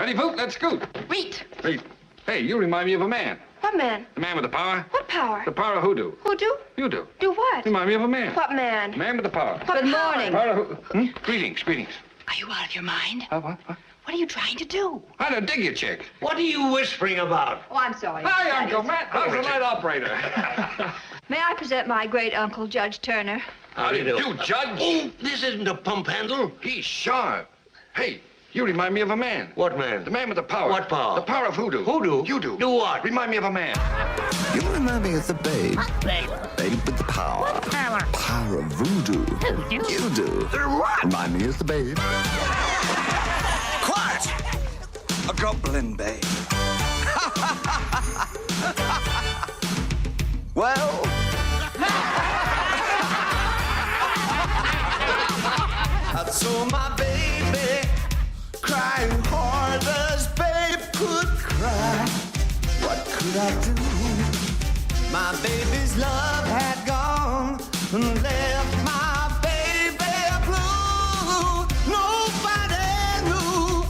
Ready, Poop? Let's scoot. Wait. Hey, you remind me of a man. What man? The man with the power. What power? The power of hoodoo. Hoodoo? You do. Do what? Remind me of a man. What man? The man with the power. Good morning. Power of Greetings. Are you out of your mind? What? What are you trying to do? How to dig you, chick. What are you whispering about? Oh, I'm sorry. Hi, Uncle Matt. How's the night operator? May I present my great uncle, Judge Turner? How do you do? You, Judge? Oh, this isn't a pump handle. He's sharp. Hey, you remind me of a man. What man? The man with the power. What power? The power of hoodoo. Hoodoo? You do. Do what? Remind me of a man. You remind me of the babe. Babe. Babe with the power. What power? Power of voodoo. Voodoo? You do. What? Remind me of the babe. Quiet! A goblin babe. Well... I saw my baby crying hard as babe could cry. What could I do? My baby's love had gone and left my baby blue. Nobody knew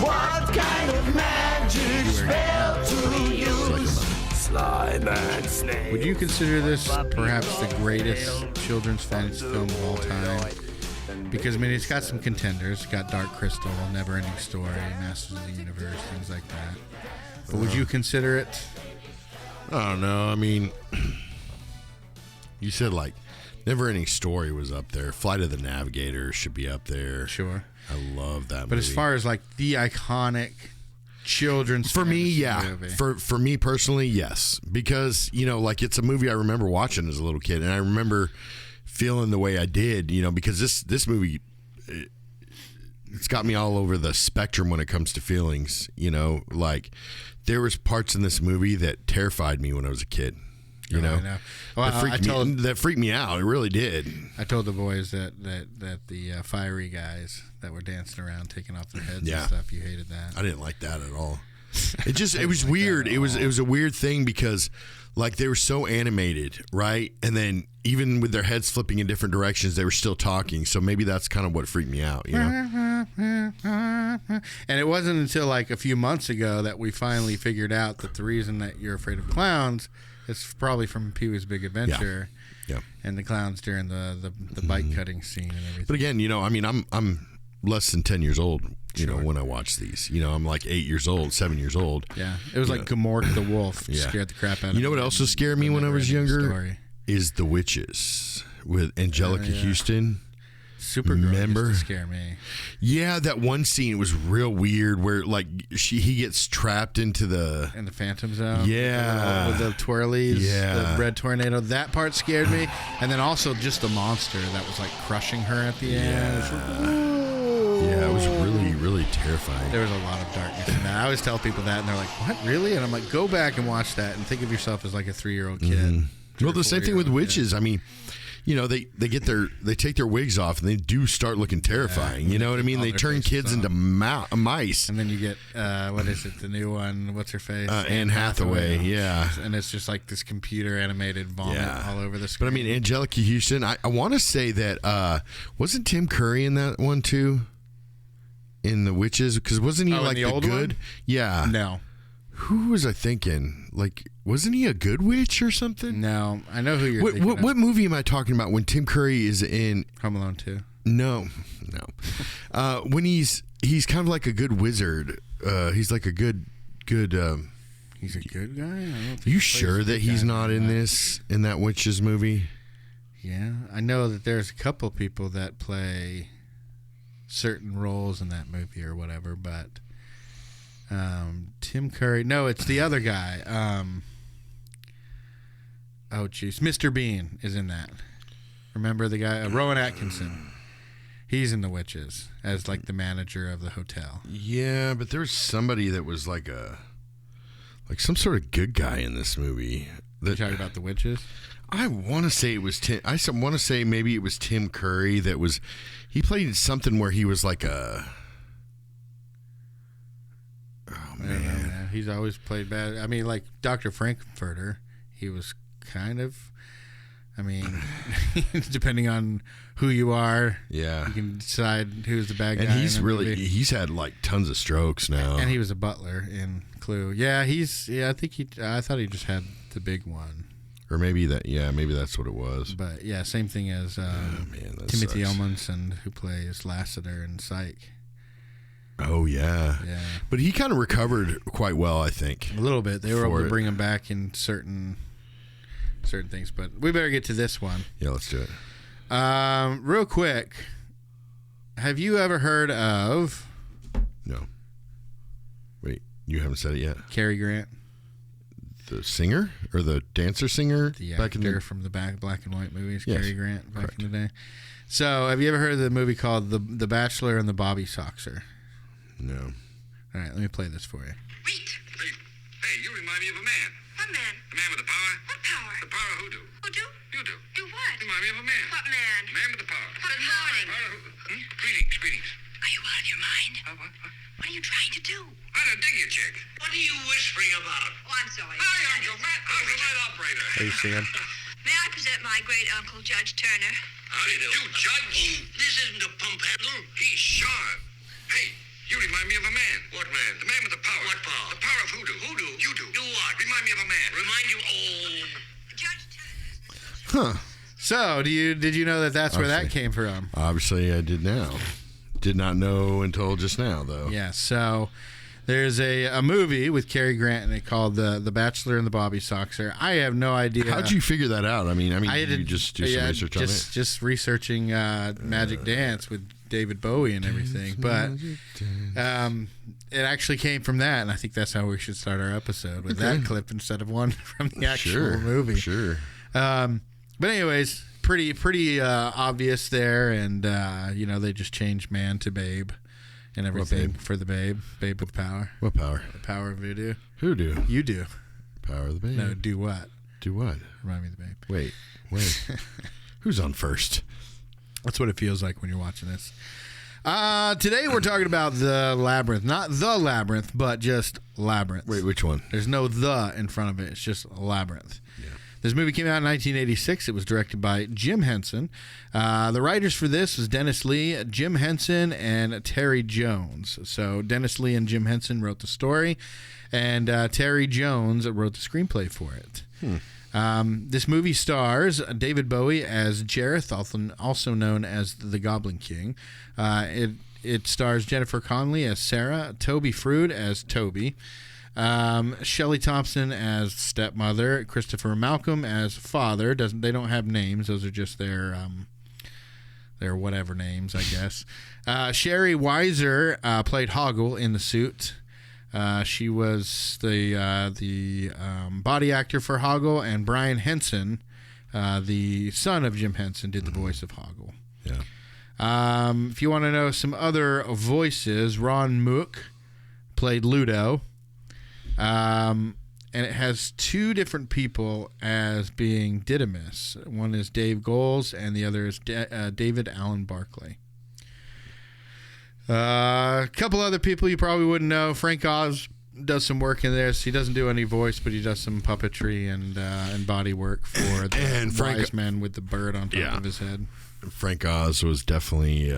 what kind of magic spell to use. Slide that snake. Would you consider this perhaps the greatest children's fantasy film of all time? Because, I mean, it's got some contenders. It's got Dark Crystal, Never Ending Story, Masters of the Universe, things like that. But would you consider it? I don't know. I mean, you said, like, Never Ending Story was up there. Flight of the Navigator should be up there. Sure. I love that movie. But as far as, like, the iconic children's for me, fantasy yeah. movie. For me personally, yes. Because, you know, like, it's a movie I remember watching as a little kid. And I remember feeling the way I did, you know, because this movie, it's got me all over the spectrum when it comes to feelings, you know. Like, there was parts in this movie that terrified me when I was a kid, you know. I know. Well, that freaked me out. It really did. I told the boys that the fiery guys that were dancing around taking off their heads and stuff, you hated that. I didn't like that at all. It was weird. It was a weird thing because, like, they were so animated, right? And then even with their heads flipping in different directions, they were still talking. So maybe that's kind of what freaked me out, you know? And it wasn't until like a few months ago that we finally figured out that the reason that you're afraid of clowns is probably from Pee-wee's Big Adventure. Yeah. And the clowns during the bike cutting scene and everything. But again, you know, I mean, I'm less than 10 years old, you know, when I watch these. You know, I'm like 8 years old, 7 years old. Yeah. It was like Gamork the wolf. Scared the crap out of me. You know what else would scare me when I was younger? Is The Witches with Angelica Houston. Supergirl Remember? used to scare me. Yeah, that one scene was real weird where like he gets trapped into the Phantom Zone. Yeah, with the twirlies. Yeah, the red tornado. That part scared me, and then also just the monster that was like crushing her at the end. Yeah, it was really terrifying. There was a lot of darkness in that. I always tell people that, and they're like, "What, really?" And I'm like, "Go back and watch that, and think of yourself as like a 3-year-old kid." Mm-hmm. Well, the same thing with witches. I mean, you know, they take their wigs off and they do start looking terrifying. You know what I mean? They turn kids into mice. And then you get what is it? The new one? What's her face? Anne Hathaway. Yeah. And it's just like this computer animated vomit all over the screen. But I mean, Angelica Houston. I want to say that wasn't Tim Curry in that one too? In The Witches, because wasn't he like the old good? One? Yeah. No. Who was I thinking? Like, wasn't he a good witch or something? No, I know who you're thinking of. What movie am I talking about when Tim Curry is in Home Alone 2? No. When he's kind of like a good wizard. He's like a good. He's a good guy. I don't think you sure that he's not in that witches movie? Yeah, I know that there's a couple people that play certain roles in that movie or whatever, but. Tim Curry. No, it's the other guy. Oh, jeez. Mr. Bean is in that. Remember the guy? Rowan Atkinson. He's in The Witches as like the manager of the hotel. Yeah, but there was somebody that was like some sort of good guy in this movie. You talking about The Witches? I want to say it was Tim. I want to say maybe it was Tim Curry that was. He played something where he was like a. Oh man, he's always played bad. I mean, like Dr. Frankfurter, he was kind of I mean, depending on who you are, Yeah. you can decide who's the bad guy. And he's in the movie. he's had like tons of strokes now. And he was a butler in Clue. Yeah, I thought he just had the big one. Or maybe that's what it was. But yeah, same thing as man, that Timothy sucks. Elmonson, who plays Lassiter in Psych. Oh yeah. Yeah. But he kind of recovered quite well, I think. A little bit. They were able For to it. bring him back in certain things. But we better get to this one. Yeah, let's do it. Real quick, have you ever heard of No. Wait, you haven't said it yet. Cary Grant? The singer or the dancer singer The back in actor the from the black and white movies, Yes, Cary Grant, back correct. in the day. So, have you ever heard of the movie called The Bachelor and the Bobby Soxer? No. All right, let me play this for you. Wait. Hey, you remind me of a man. What man? The man with the power. What power? The power of hoodoo. Who do? You do. Do what? Remind me of a man. What man? The man with the power. Good morning. Power of hoodoo. Greetings. Are you out of your mind? What? What are you trying to do? I don't dig you, chick. What are you whispering about? Oh, I'm sorry. Hi, Uncle Matt. I'm the night operator. Are you seeing? May I present my great uncle, Judge Turner? How do you do? You judge? This isn't a pump handle. He's sharp. Hey, you remind me of a man. What man? The man with the power. What power? The power of hoodoo. Hoodoo? You do. Do what? Remind me of a man. Remind you? Oh. Judge Turner. Huh. So, did you know that's where that Obviously. came from? Obviously, I did now. Did not know until just now, though. Yeah, so there's a movie with Cary Grant in it called The Bachelor and the Bobby Soxer. I have no idea. How'd you figure that out? I mean, I did you just do some research on it? Just researching Magic Dance with David Bowie and everything, but it actually came from that, and I think that's how we should start our episode with that clip instead of one from the actual movie. Sure. But anyways, pretty obvious there, and they just changed man to babe and everything babe? for the babe with power, What power? the power of voodoo. Who do? You do. Power of the babe. No, do what? Do what? Remind me of the babe. Wait. Who's on first? That's what it feels like when you're watching this. Today we're talking about the Labyrinth. Not the Labyrinth, but just Labyrinth. Wait, which one? There's no the in front of it. It's just Labyrinth. Yeah. This movie came out in 1986. It was directed by Jim Henson. The writers for this was Dennis Lee, Jim Henson, and Terry Jones. So Dennis Lee and Jim Henson wrote the story, and Terry Jones wrote the screenplay for it. This movie stars David Bowie as Jareth, also known as the Goblin King. It stars Jennifer Connely as Sarah, Toby Froud as Toby, Shelley Thompson as stepmother, Christopher Malcolm as father. They don't have names; those are just their whatever names, I guess. Sherry Weiser played Hoggle in The Suit. She was the body actor for Hoggle, and Brian Henson, the son of Jim Henson, did the voice of Hoggle. Yeah. If you want to know some other voices, Ron Mook played Ludo. And it has two different people as being Didymus. One is Dave Goles, and the other is David Allen Barclay. A couple other people you probably wouldn't know. Frank Oz does some work in this. He doesn't do any voice, but he does some puppetry and body work for the And Frank- wise man with the bird on top of his head. Frank Oz was definitely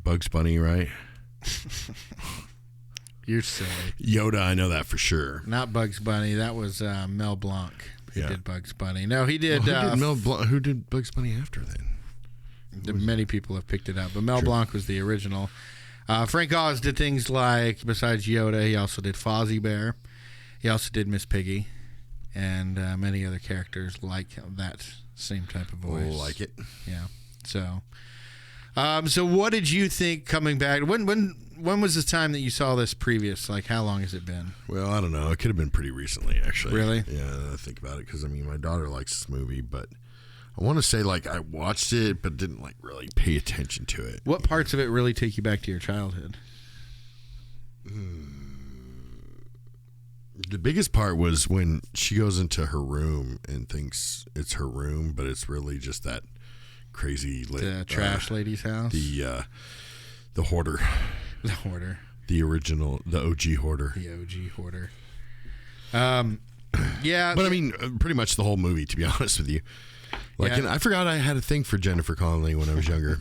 Bugs Bunny, right? You're silly. Yoda, I know that for sure. Not Bugs Bunny. That was Mel Blanc who Yeah. did Bugs Bunny. No, he did. Who did Bugs Bunny after then? Many people have picked it up, but Mel Blanc was the original. Frank Oz did things like, besides Yoda, he also did Fozzie Bear. He also did Miss Piggy, and many other characters like that same type of voice. Oh, like it. Yeah. So what did you think coming back? When was the time that you saw this previous? Like, how long has it been? Well, I don't know. It could have been pretty recently, actually. Really? Yeah, I think about it because, my daughter likes this movie, but I want to say, I watched it but didn't, really pay attention to it. What parts of it really take you back to your childhood? The biggest part was when she goes into her room and thinks it's her room, but it's really just that crazy The trash lady's house? the hoarder. The hoarder. The original, the OG hoarder. The OG hoarder. Yeah. But I mean, pretty much the whole movie, to be honest with you. Like, and I forgot I had a thing for Jennifer Connely when I was younger.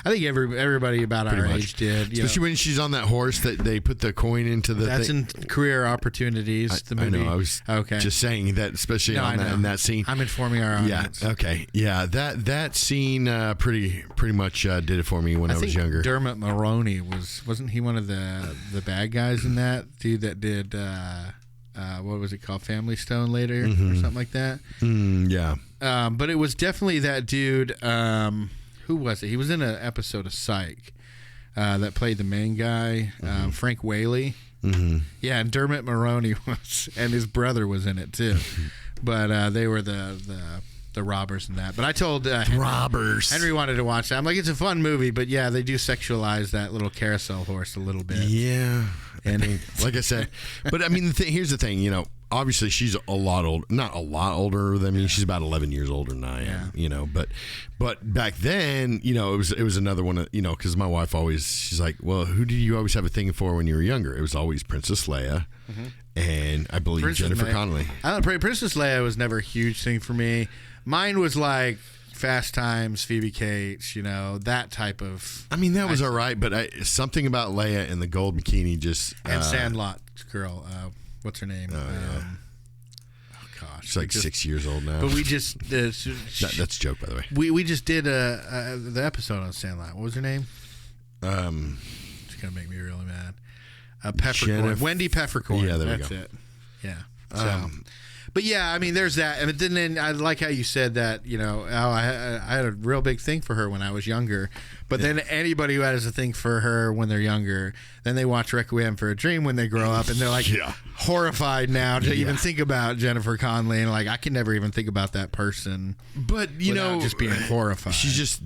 I think everybody about our age did. Especially when she's on that horse that they put the coin into the That's thing. in Career Opportunities, the movie. I know. I was just saying that, especially in that scene. I'm informing our audience. Yeah. Okay. Yeah. That scene pretty much did it for me when I was younger. Dermot Mulroney wasn't he one of the bad guys in that dude that did what was it called, Family Stone later or something like that? Yeah. But it was definitely that dude. Who was it? He was in an episode of Psych that played the main guy, Frank Whaley. Yeah, and Dermot Mulroney was, and his brother was in it too. But they were the robbers in that. But I told Henry wanted to watch that. I'm like, it's a fun movie, but yeah, they do sexualize that little carousel horse a little bit. Yeah, and like I said, but I mean, here's the thing, obviously she's a lot older, not a lot older than me. She's about 11 years older than I am, but back then, it was another one, because my wife she's like, well, who did you always have a thing for when you were younger? It was always Princess Leia. And I believe Jennifer Connely. Princess Leia was never a huge thing for me. Mine was like Fast Times, Phoebe Cates, that type of. I mean, that was all right, but something about Leia in the gold bikini just. And Sandlot girl, what's her name? Oh gosh, she's like 6 years old now. But we just that's a joke, by the way. We just did the episode on Sandlot. What was her name? It's gonna make me really mad. Peppercorn. Wendy Peppercorn. Yeah, that's it. Yeah. So. But yeah, I mean, there's that. And then I like how you said that, I had a real big thing for her when I was younger. But then anybody who has a thing for her when they're younger, then they watch Requiem for a Dream when they grow up, and they're like horrified now to even think about Jennifer Connely, and like, I can never even think about that person. But just being horrified. She's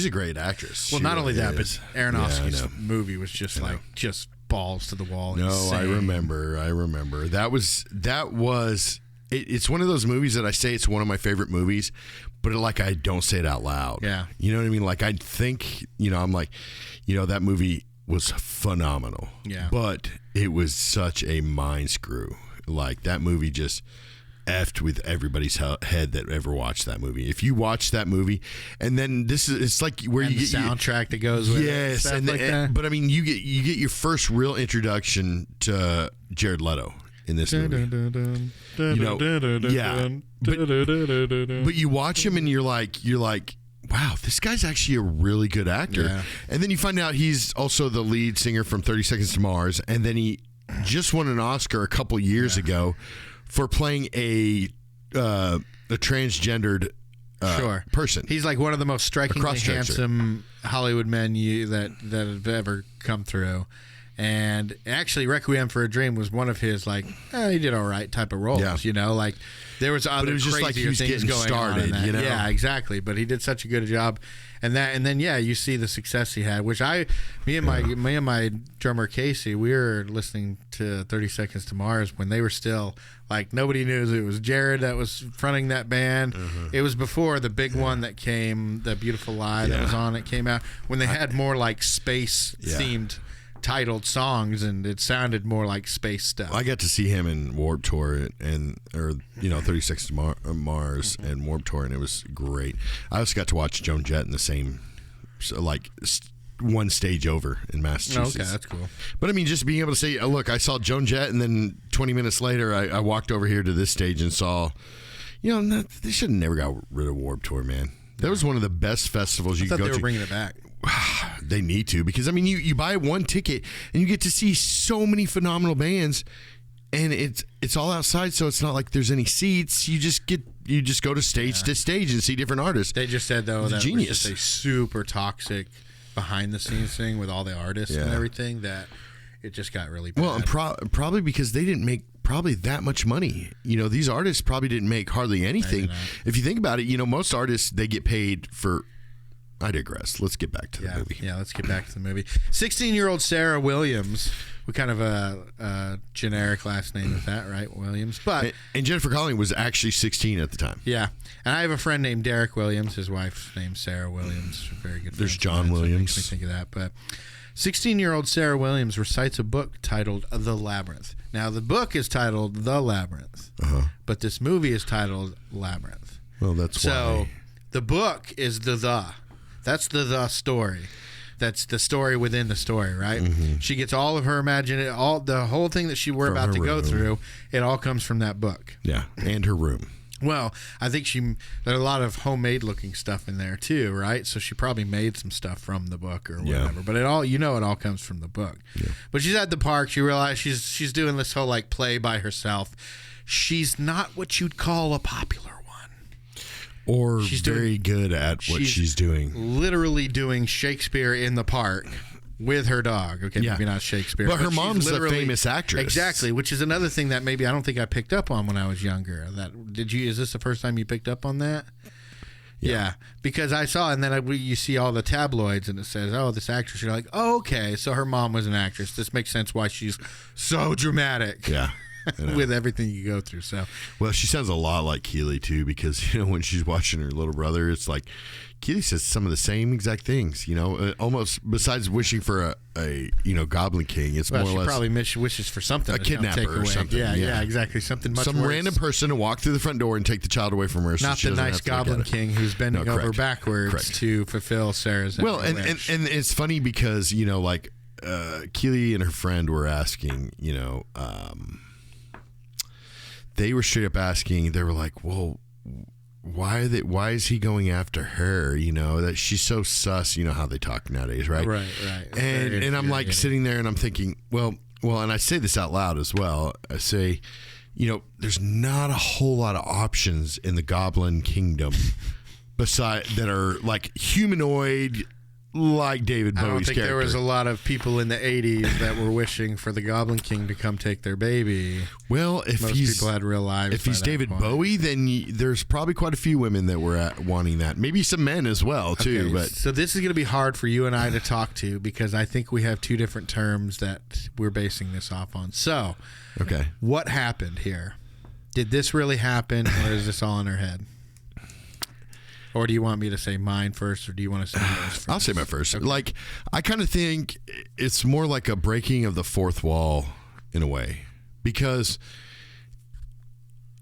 a great actress. Well, not only that, but Aronofsky's movie was just just balls to the wall. No, insane. I remember. That was. It's one of those movies that I say it's one of my favorite movies, but I don't say it out loud. Yeah. You know what I mean? Like, I think, I'm like, that movie was phenomenal. Yeah. But it was such a mind screw. Like, that movie just effed with everybody's head that ever watched that movie. If you watch that movie, and then it's like where you get the soundtrack that goes with it. Yes, but I mean, you get your first real introduction to Jared Leto in this movie. But you watch him and you're like, wow, this guy's actually a really good actor. Yeah. And then you find out he's also the lead singer from 30 Seconds to Mars, and then he just won an Oscar a couple years ago for playing a transgendered person. He's like one of the most strikingly handsome Hollywood men that have ever come through. And actually, Requiem for a Dream was one of his he did all right type of roles. Like there was other it was just like he was things getting going started. on in that. Yeah, exactly. But he did such a good job, and then you see the success he had. Which me and my drummer Casey, we were listening to 30 Seconds to Mars when they were still nobody knew it was Jared that was fronting that band. It was before the big one that came, the Beautiful Lie that was on it came out, when they had more space themed titled songs, and it sounded more like space stuff. I got to see him in Warped Tour or 30 Seconds to Mars and Warped Tour, and it was great. I also got to watch Joan Jett in the same one stage over in Massachusetts. Okay, that's cool. But I mean, just being able to say, look, I saw Joan Jett, and then 20 minutes later I walked over here to this stage and saw, they should have never got rid of Warped Tour, man. That was one of the best festivals you could go to. They were bringing it back. They need to, because I mean, you buy one ticket and you get to see so many phenomenal bands, and it's all outside, so it's not like there's any seats. You just go to stage to stage and see different artists. They just said though that genius. was just a super toxic behind the scenes thing with all the artists and everything, that it just got really bad. Well, and probably because they didn't make that much money. These artists probably didn't make hardly anything. If you think about it, most artists, they get paid for. I digress. Let's get back to the movie. Yeah, let's get back to the movie. 16-year-old Sarah Williams. We kind of a generic last name with that, right? Williams. But and Jennifer Connely was actually 16 at the time. Yeah. And I have a friend named Derek Williams. His wife's name's Sarah Williams. Very good friend. There's John Williams. So it makes me think of that. But 16-year-old Sarah Williams recites a book titled The Labyrinth. Now, the book is titled The Labyrinth, but this movie is titled Labyrinth. Well, that's so why. the book is that's the story. That's the story within the story, right? Mm-hmm. She gets all of her the whole thing that we're From about her to go room. through. It all comes from that book. Yeah, and her room. Well, I think there's a lot of homemade looking stuff in there too, right? So she probably made some stuff from the book or whatever. But it all comes from the book. Yeah. But she's at the park. She realized she's doing this whole like play by herself. She's not what you'd call a popular one. Or she's very good at what she's doing. Literally doing Shakespeare in the park with her dog. Okay, maybe not Shakespeare. But her mom's a famous actress. Exactly, which is another thing that maybe I don't think I picked up on when I was younger. Is this the first time you picked up on that? Yeah, because I saw, and then you see all the tabloids, and it says, "Oh, this actress." You're like, "Oh, okay, so her mom was an actress. This makes sense why she's so dramatic." Yeah. With everything you go through. So, well, she sounds a lot like Keely too, because when she's watching her little brother, it's like Keely says some of the same exact things. Almost besides wishing for a Goblin King, it's more or less. She probably wishes for something. A kidnapper or something. Yeah, exactly. Something much some worse. random person to walk through the front door and take the child away from her. Not so the nice Goblin King who's bending over backwards to fulfill Sarah's. Well, and it's funny because Keely and her friend were asking, they were straight up asking, they were like, well, why is he going after her? That she's so sus, how they talk nowadays, right? Right. And I'm like sitting there and I'm thinking, well, and I say this out loud as well. I say, there's not a whole lot of options in the Goblin Kingdom that are like humanoid, like David Bowie's character. I don't think there was a lot of people in the 80s that were wishing for the Goblin King to come take their baby. Well, if most people had real lives. If he's David Bowie, then there's probably quite a few women that were wanting that. Maybe some men as well, too. Okay, but so this is going to be hard for you and I to talk to because I think we have two different terms that we're basing this off on. So, okay, what happened here? Did this really happen, or is this all in her head? Or do you want me to say mine first, or do you want to say yours first? I'll say my first. Okay. I kind of think it's more like a breaking of the fourth wall in a way, because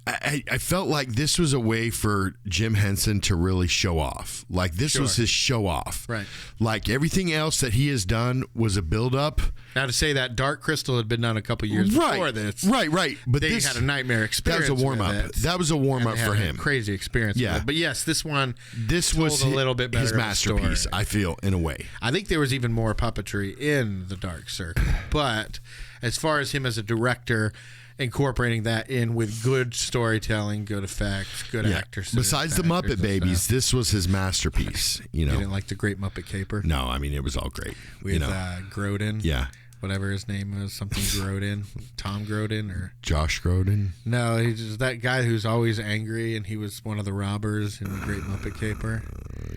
I felt like this was a way for Jim Henson to really show off. Like this was his show off. Right. Like everything else that he has done was a build up. Now to say that Dark Crystal had been done a couple years before this. Right. But they had a nightmare experience. That was a warm up. That was a warm up for him. Crazy experience. Yeah. With it. But yes, this was a little bit better his masterpiece, story. I feel, in a way. I think there was even more puppetry in the Dark Circle. But as far as him as a director, incorporating that in with good storytelling, good effects, good actors. Besides the Muppet Babies, this was his masterpiece. You didn't like the Great Muppet Caper? No, I mean, it was all great. With Grodin? Yeah. Whatever his name was, something Grodin. Tom Grodin or Josh Grodin? No, he's that guy who's always angry, and he was one of the robbers in the Great Muppet Caper.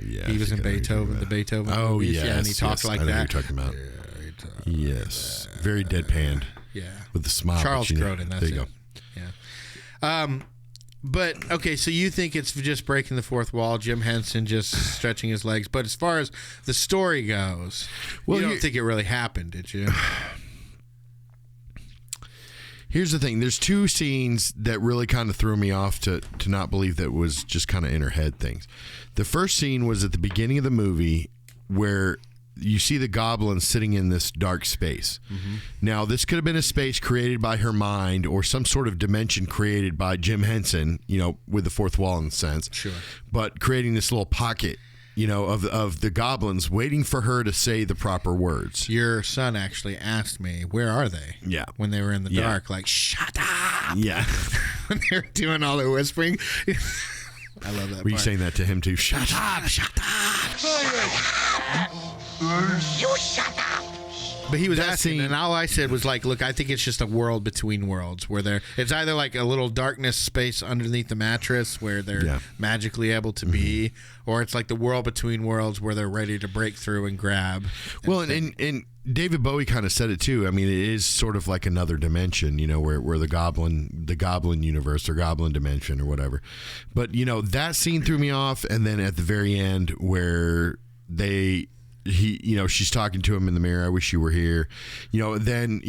Yeah. He was in Beethoven, the Beethoven movies. Yes, yeah, and he talked like I know that. What you're talking about. Yeah, he talked yes. Very deadpan. Yeah. With the smile. Charles Grodin, that's there you it. Go. Yeah. But, okay, so you think it's just breaking the fourth wall, Jim Henson just stretching his legs. But as far as the story goes, you don't think it really happened, did you? Here's the thing. There's two scenes that really kind of threw me off to not believe that was just kind of in her head things. The first scene was at the beginning of the movie where you see the goblin sitting in this dark space. Mm-hmm. Now, this could have been a space created by her mind or some sort of dimension created by Jim Henson, with the fourth wall in a sense. Sure. But creating this little pocket, of the goblins waiting for her to say the proper words. Your son actually asked me, where are they? Yeah. When they were in the dark, like, shut up. Yeah. When they were doing all their whispering. I love that Were you saying that to him too? Shut up. Shut up. You shut up. But he was asking, and all I said was like, look, I think it's just a world between worlds where it's either like a little darkness space underneath the mattress where they're magically able to be, or it's like the world between worlds where they're ready to break through and grab. Well, and David Bowie kind of said it too. I mean, it is sort of like another dimension, where the goblin universe or goblin dimension or whatever. But, that scene threw me off. And then at the very end where they she's talking to him in the mirror. I wish you were here. Then,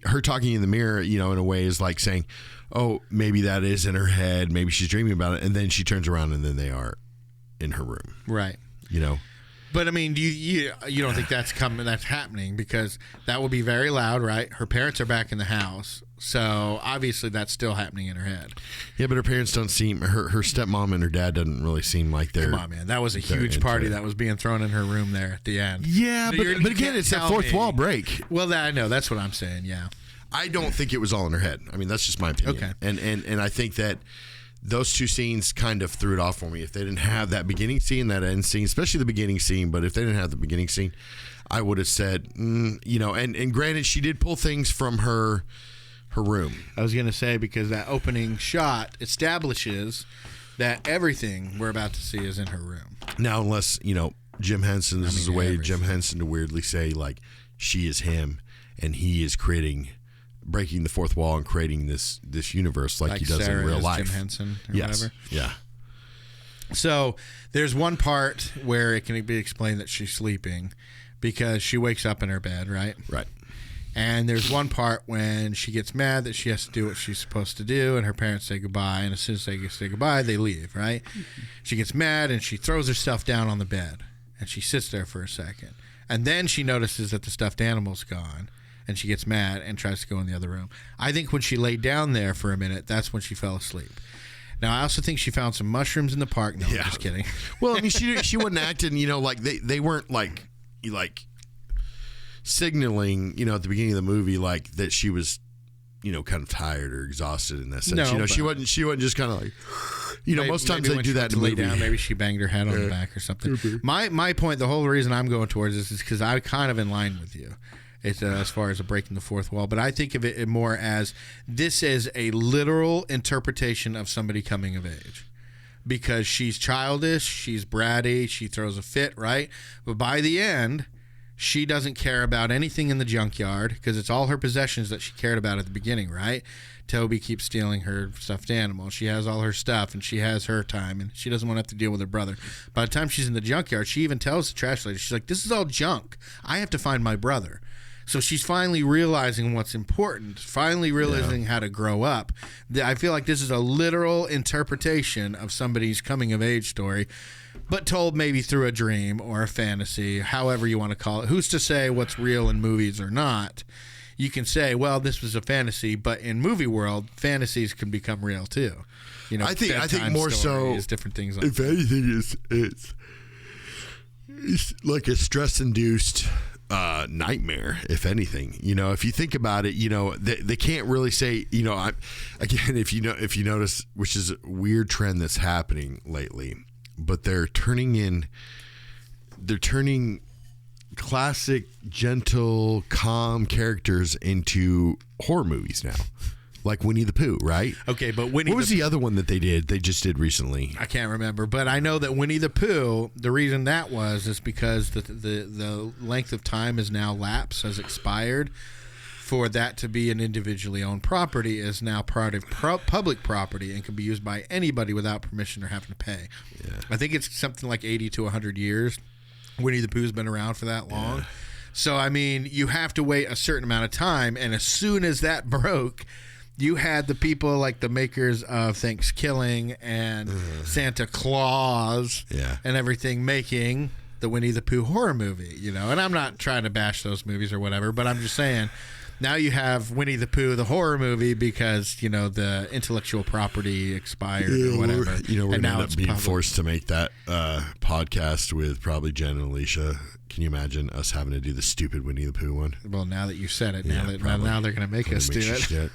her talking in the mirror, in a way is like saying, oh, maybe that is in her head. Maybe she's dreaming about it. And then she turns around and then they are in her room. Right. But I mean, you don't think that's happening, because that would be very loud, right? Her parents are back in the house, so obviously that's still happening in her head. Yeah, but her parents don't seem, her stepmom and her dad doesn't really seem like they're. Come on, man, that was a huge party that was being thrown in her room there at the end. Yeah, but again, it's that fourth wall break. Well, I know, that's what I'm saying. Yeah, I don't think it was all in her head. I mean, that's just my opinion. Okay, and I think that those two scenes kind of threw it off for me. If they didn't have that beginning scene, that end scene, especially the beginning scene, but if they didn't have the beginning scene, I would have said, and granted, she did pull things from her room. I was going to say, because that opening shot establishes that everything we're about to see is in her room. Now, unless, Jim Henson, this is a way Jim Henson to weirdly say, like, she is him, and he is breaking the fourth wall and creating this universe like he does Sarah in real life. Jim Henson or yes. whatever. Yeah. So there's one part where it can be explained that she's sleeping because she wakes up in her bed, right? Right. And there's one part when she gets mad that she has to do what she's supposed to do, and her parents say goodbye, and as soon as they say goodbye, they leave, right? Mm-hmm. She gets mad, and she throws her stuff down on the bed, and she sits there for a second. And then she notices that the stuffed animal's gone, and she gets mad and tries to go in the other room. I think when she laid down there for a minute, that's when she fell asleep. Now, I also think she found some mushrooms in the park. No, I'm just kidding. Well, I mean, she wasn't acting, like they weren't like signaling, at the beginning of the movie, like that she was, kind of tired or exhausted in that sense. No, she wasn't just kind of like, maybe, most times they do that in the movie. Down, maybe she banged her head on the back or something. My point, the whole reason I'm going towards this is because I'm kind of in line with you. It's as far as breaking the fourth wall, but I think of it more as this is a literal interpretation of somebody coming of age, because she's childish, she's bratty, she throws a fit, right? But by the end, she doesn't care about anything in the junkyard because it's all her possessions that she cared about at the beginning, right? Toby keeps stealing her stuffed animal. She has all her stuff, and she has her time, and she doesn't want to have to deal with her brother. By the time she's in the junkyard, she even tells the trash lady, she's like, this is all junk. I have to find my brother. So she's finally realizing what's important, finally realizing how to grow up. I feel like this is a literal interpretation of somebody's coming-of-age story, but told maybe through a dream or a fantasy, however you want to call it. Who's to say what's real in movies or not? You can say, well, this was a fantasy, but in movie world, fantasies can become real too. I think more so, different things like if that. anything, it's like a stress-induced nightmare, if anything. If you think about it, they can't really say, again, if you notice, which is a weird trend that's happening lately, but they're turning classic, gentle, calm characters into horror movies now. Like Winnie the Pooh, right? Okay, but what was the other one that they just did recently? I can't remember, but I know that Winnie the Pooh, the reason that is because the length of time has now lapsed, has expired. For that to be an individually owned property is now part of public property and can be used by anybody without permission or having to pay. Yeah. I think it's something like 80 to 100 years. Winnie the Pooh's been around for that long. Yeah. So, I mean, you have to wait a certain amount of time, and as soon as that broke, you had the people like the makers of Thanksgiving and Santa Claus and everything making the Winnie the Pooh horror movie, And I'm not trying to bash those movies or whatever, but I'm just saying now you have Winnie the Pooh, the horror movie, because, the intellectual property expired or whatever. We're going to end up being forced to make that podcast with probably Jen and Alicia. Can you imagine us having to do the stupid Winnie the Pooh one? Well, now that you said it, now they're going to make us do it.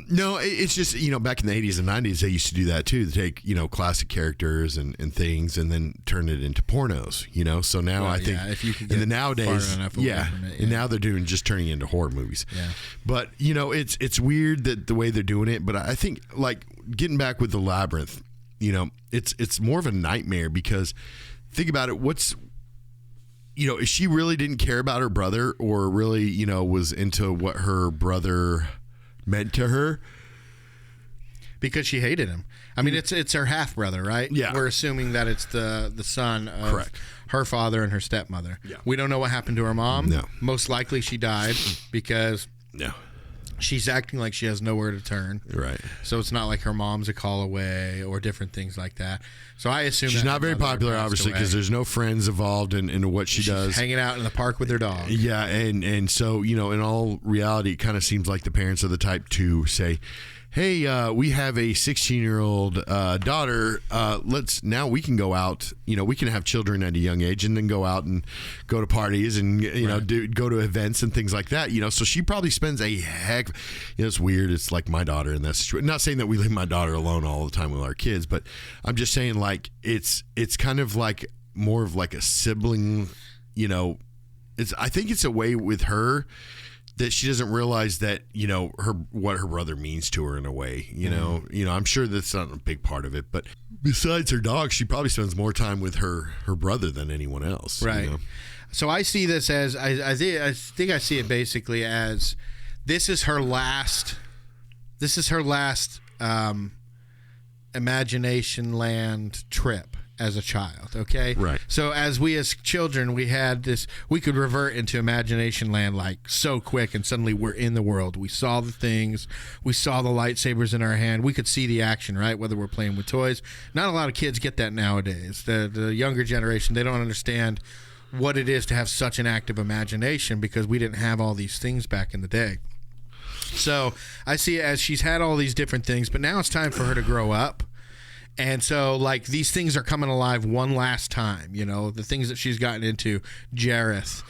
No, it's just, back in the 80s and 90s, they used to do that too. They take, classic characters and things and then turn it into pornos, So now I think, if you could in the nowadays, from it, and now they're just turning into horror movies. Yeah. But, it's weird that the way they're doing it, but I think, like, getting back with the Labyrinth, it's more of a nightmare because think about it, if she really didn't care about her brother or really, was into what her brother meant to her, because she hated him. I mean, it's her half brother, right? Yeah. We're assuming that it's the son of Correct. her father and her stepmother. Yeah. We don't know what happened to her mom. No. Most likely she died because No. she's acting like she has nowhere to turn. Right. So it's not like her mom's a call away or different things like that. So I assume She's that not her very mother popular, passed obviously, away. because there's no friends involved in what she She's does. hanging out in the park with her dog. Yeah, and so, you know, in all reality, it kind of seems like the parents are the type to say, hey, we have a 16-year-old daughter. Now we can go out. You know, we can have children at a young age and then go out and go to parties and, you know, go to events and things like that. You know, so she probably spends a heck. You know, it's weird. It's like my daughter in that situation. Not saying that we leave my daughter alone all the time with our kids, but I'm just saying, like, it's kind of like more of like a sibling, you know. I think it's a way with her that she doesn't realize that, you know, what her brother means to her in a way, you know. I'm sure that's not a big part of it, but besides her dog, she probably spends more time with her brother than anyone else, Right. you know? So I see this as I think I see it basically as this is her last imagination land trip as a child, okay? Right. So as children, we had this, we could revert into imagination land like so quick, and suddenly we're in the world. We saw the things, we saw the lightsabers in our hand, we could see the action, right? Whether we're playing with toys. Not a lot of kids get that nowadays. The younger generation, they don't understand what it is to have such an active imagination because we didn't have all these things back in the day. So I see it as she's had all these different things, but now it's time for her to grow up. And so, like, these things are coming alive one last time, you know, the things that she's gotten into. Jareth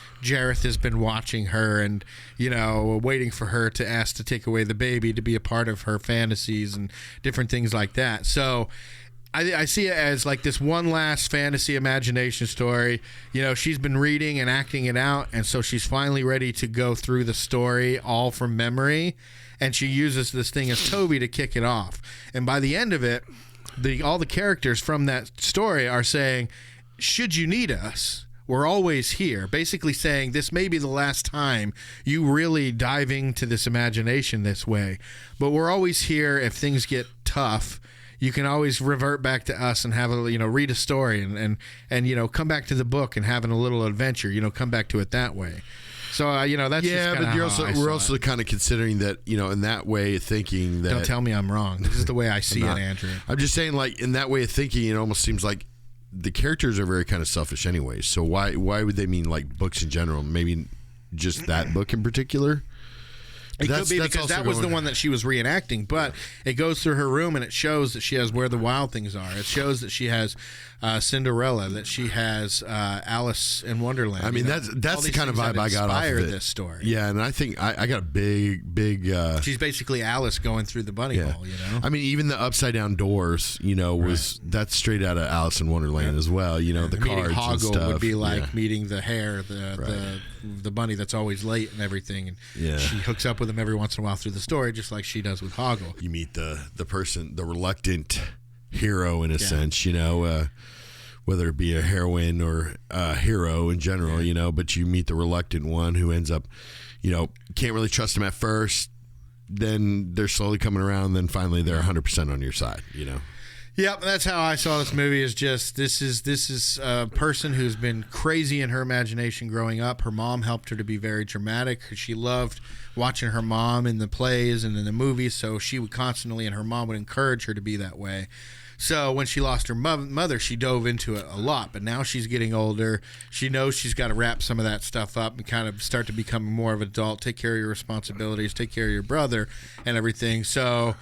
has been watching her and, you know, waiting for her to ask to take away the baby to be a part of her fantasies and different things like that. So I see it as like this one last fantasy imagination story. You know, she's been reading and acting it out, and so she's finally ready to go through the story all from memory, and she uses this thing as Toby to kick it off. And by the end of it, all the characters from that story are saying, should you need us, we're always here. Basically saying this may be the last time you really dive into this imagination this way, but we're always here if things get tough. You can always revert back to us and have a, you know, read a story and you know, come back to the book and having a little adventure, you know, come back to it that way. So, you know, that's just but we're how also kind of considering that, you know, in that way of thinking that. Don't tell me I'm wrong. This is the way I see it, Andrew. I'm just saying, like, in that way of thinking, it almost seems like the characters are very kind of selfish anyways. So why would they mean, like, books in general? Maybe just that book in particular? It could be because that was the one that she was reenacting, but it goes through her room and it shows that she has Where the Wild Things Are. It shows that she has Cinderella, that she has Alice in Wonderland. I mean, that's the kind of vibe I got off of it. This story. Yeah, and I think I got a big. She's basically Alice going through the bunny hole, you know? I mean, even the upside down doors, you know, that's straight out of Alice in Wonderland as well. You know, the cards Hoggle and stuff. would be like meeting the hare, the bunny that's always late and everything, and she hooks up with him every once in a while through the story, just like she does with Hoggle. You meet the person, the reluctant hero in a sense, you know, whether it be a heroine or a hero in general, you know, but you meet the reluctant one who ends up, you know, can't really trust him at first, then they're slowly coming around, and then finally they're 100% on your side, you know. Yep, that's how I saw this movie. Is just this is a person who's been crazy in her imagination growing up. Her mom helped her to be very dramatic. She loved watching her mom in the plays and in the movies, so she would constantly, and her mom would encourage her to be that way. So when she lost her mother, she dove into it a lot. But now she's getting older. She knows she's got to wrap some of that stuff up and kind of start to become more of an adult, take care of your responsibilities, take care of your brother and everything. So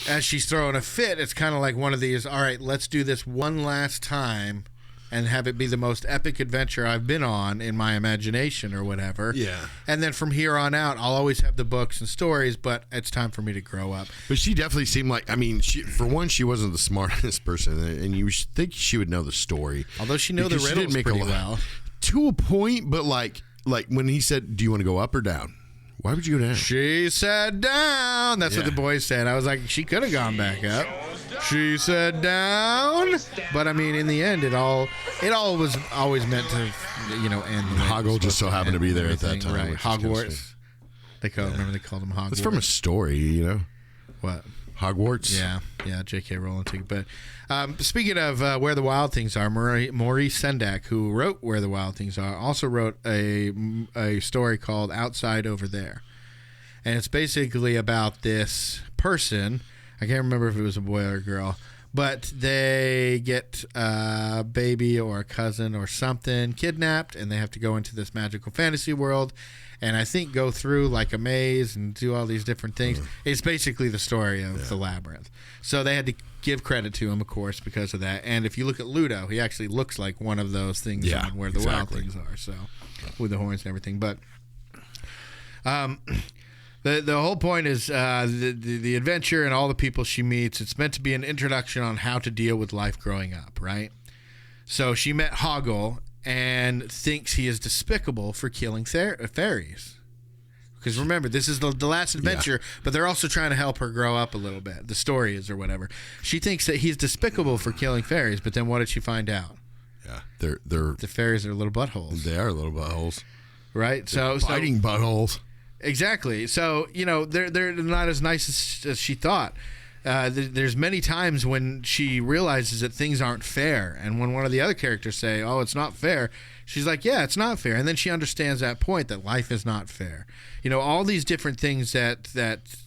as she's throwing a fit, it's kind of like one of these, all right, let's do this one last time and have it be the most epic adventure I've been on in my imagination or whatever. Yeah. And then from here on out, I'll always have the books and stories, but it's time for me to grow up. But she definitely seemed like, I mean, for one, she wasn't the smartest person, and you think she would know the story. Although she knew the riddles pretty well. To a point, but like when he said, do you want to go up or down? Why would you go down? She said down. That's what the boys said. I was like, she could have gone back up. She said down. But I mean, in the end, it all was always meant to, you know, end. Hoggle just so happened to be there at that time. Right. Hogwarts. They called him Hogwarts. It's from a story, you know. What? Hogwarts. Yeah, J.K. Rowling too. But speaking of Where the Wild Things Are, Maurice Sendak, who wrote Where the Wild Things Are, also wrote a story called Outside Over There. And it's basically about this person. I can't remember if it was a boy or a girl, but they get a baby or a cousin or something kidnapped, and they have to go into this magical fantasy world. And I think go through like a maze and do all these different things. It's basically the story of the Labyrinth. So they had to give credit to him, of course, because of that. And if you look at Ludo, he actually looks like one of those things on Where the Wild Things Are. So with the horns and everything. But the whole point is the adventure and all the people she meets. It's meant to be an introduction on how to deal with life growing up, right? So she met Hoggle and thinks he is despicable for killing fairies. Because remember, this is the last adventure, but they're also trying to help her grow up a little bit. The story is, or whatever. She thinks that he's despicable for killing fairies, but then what did she find out? Yeah, the fairies are little buttholes. They are little buttholes, right? They're biting buttholes. Exactly. So they're not as nice as she thought. There's many times when she realizes that things aren't fair, and when one of the other characters say, "Oh, it's not fair," she's like, "Yeah, it's not fair," and then she understands that point that life is not fair. All these different things that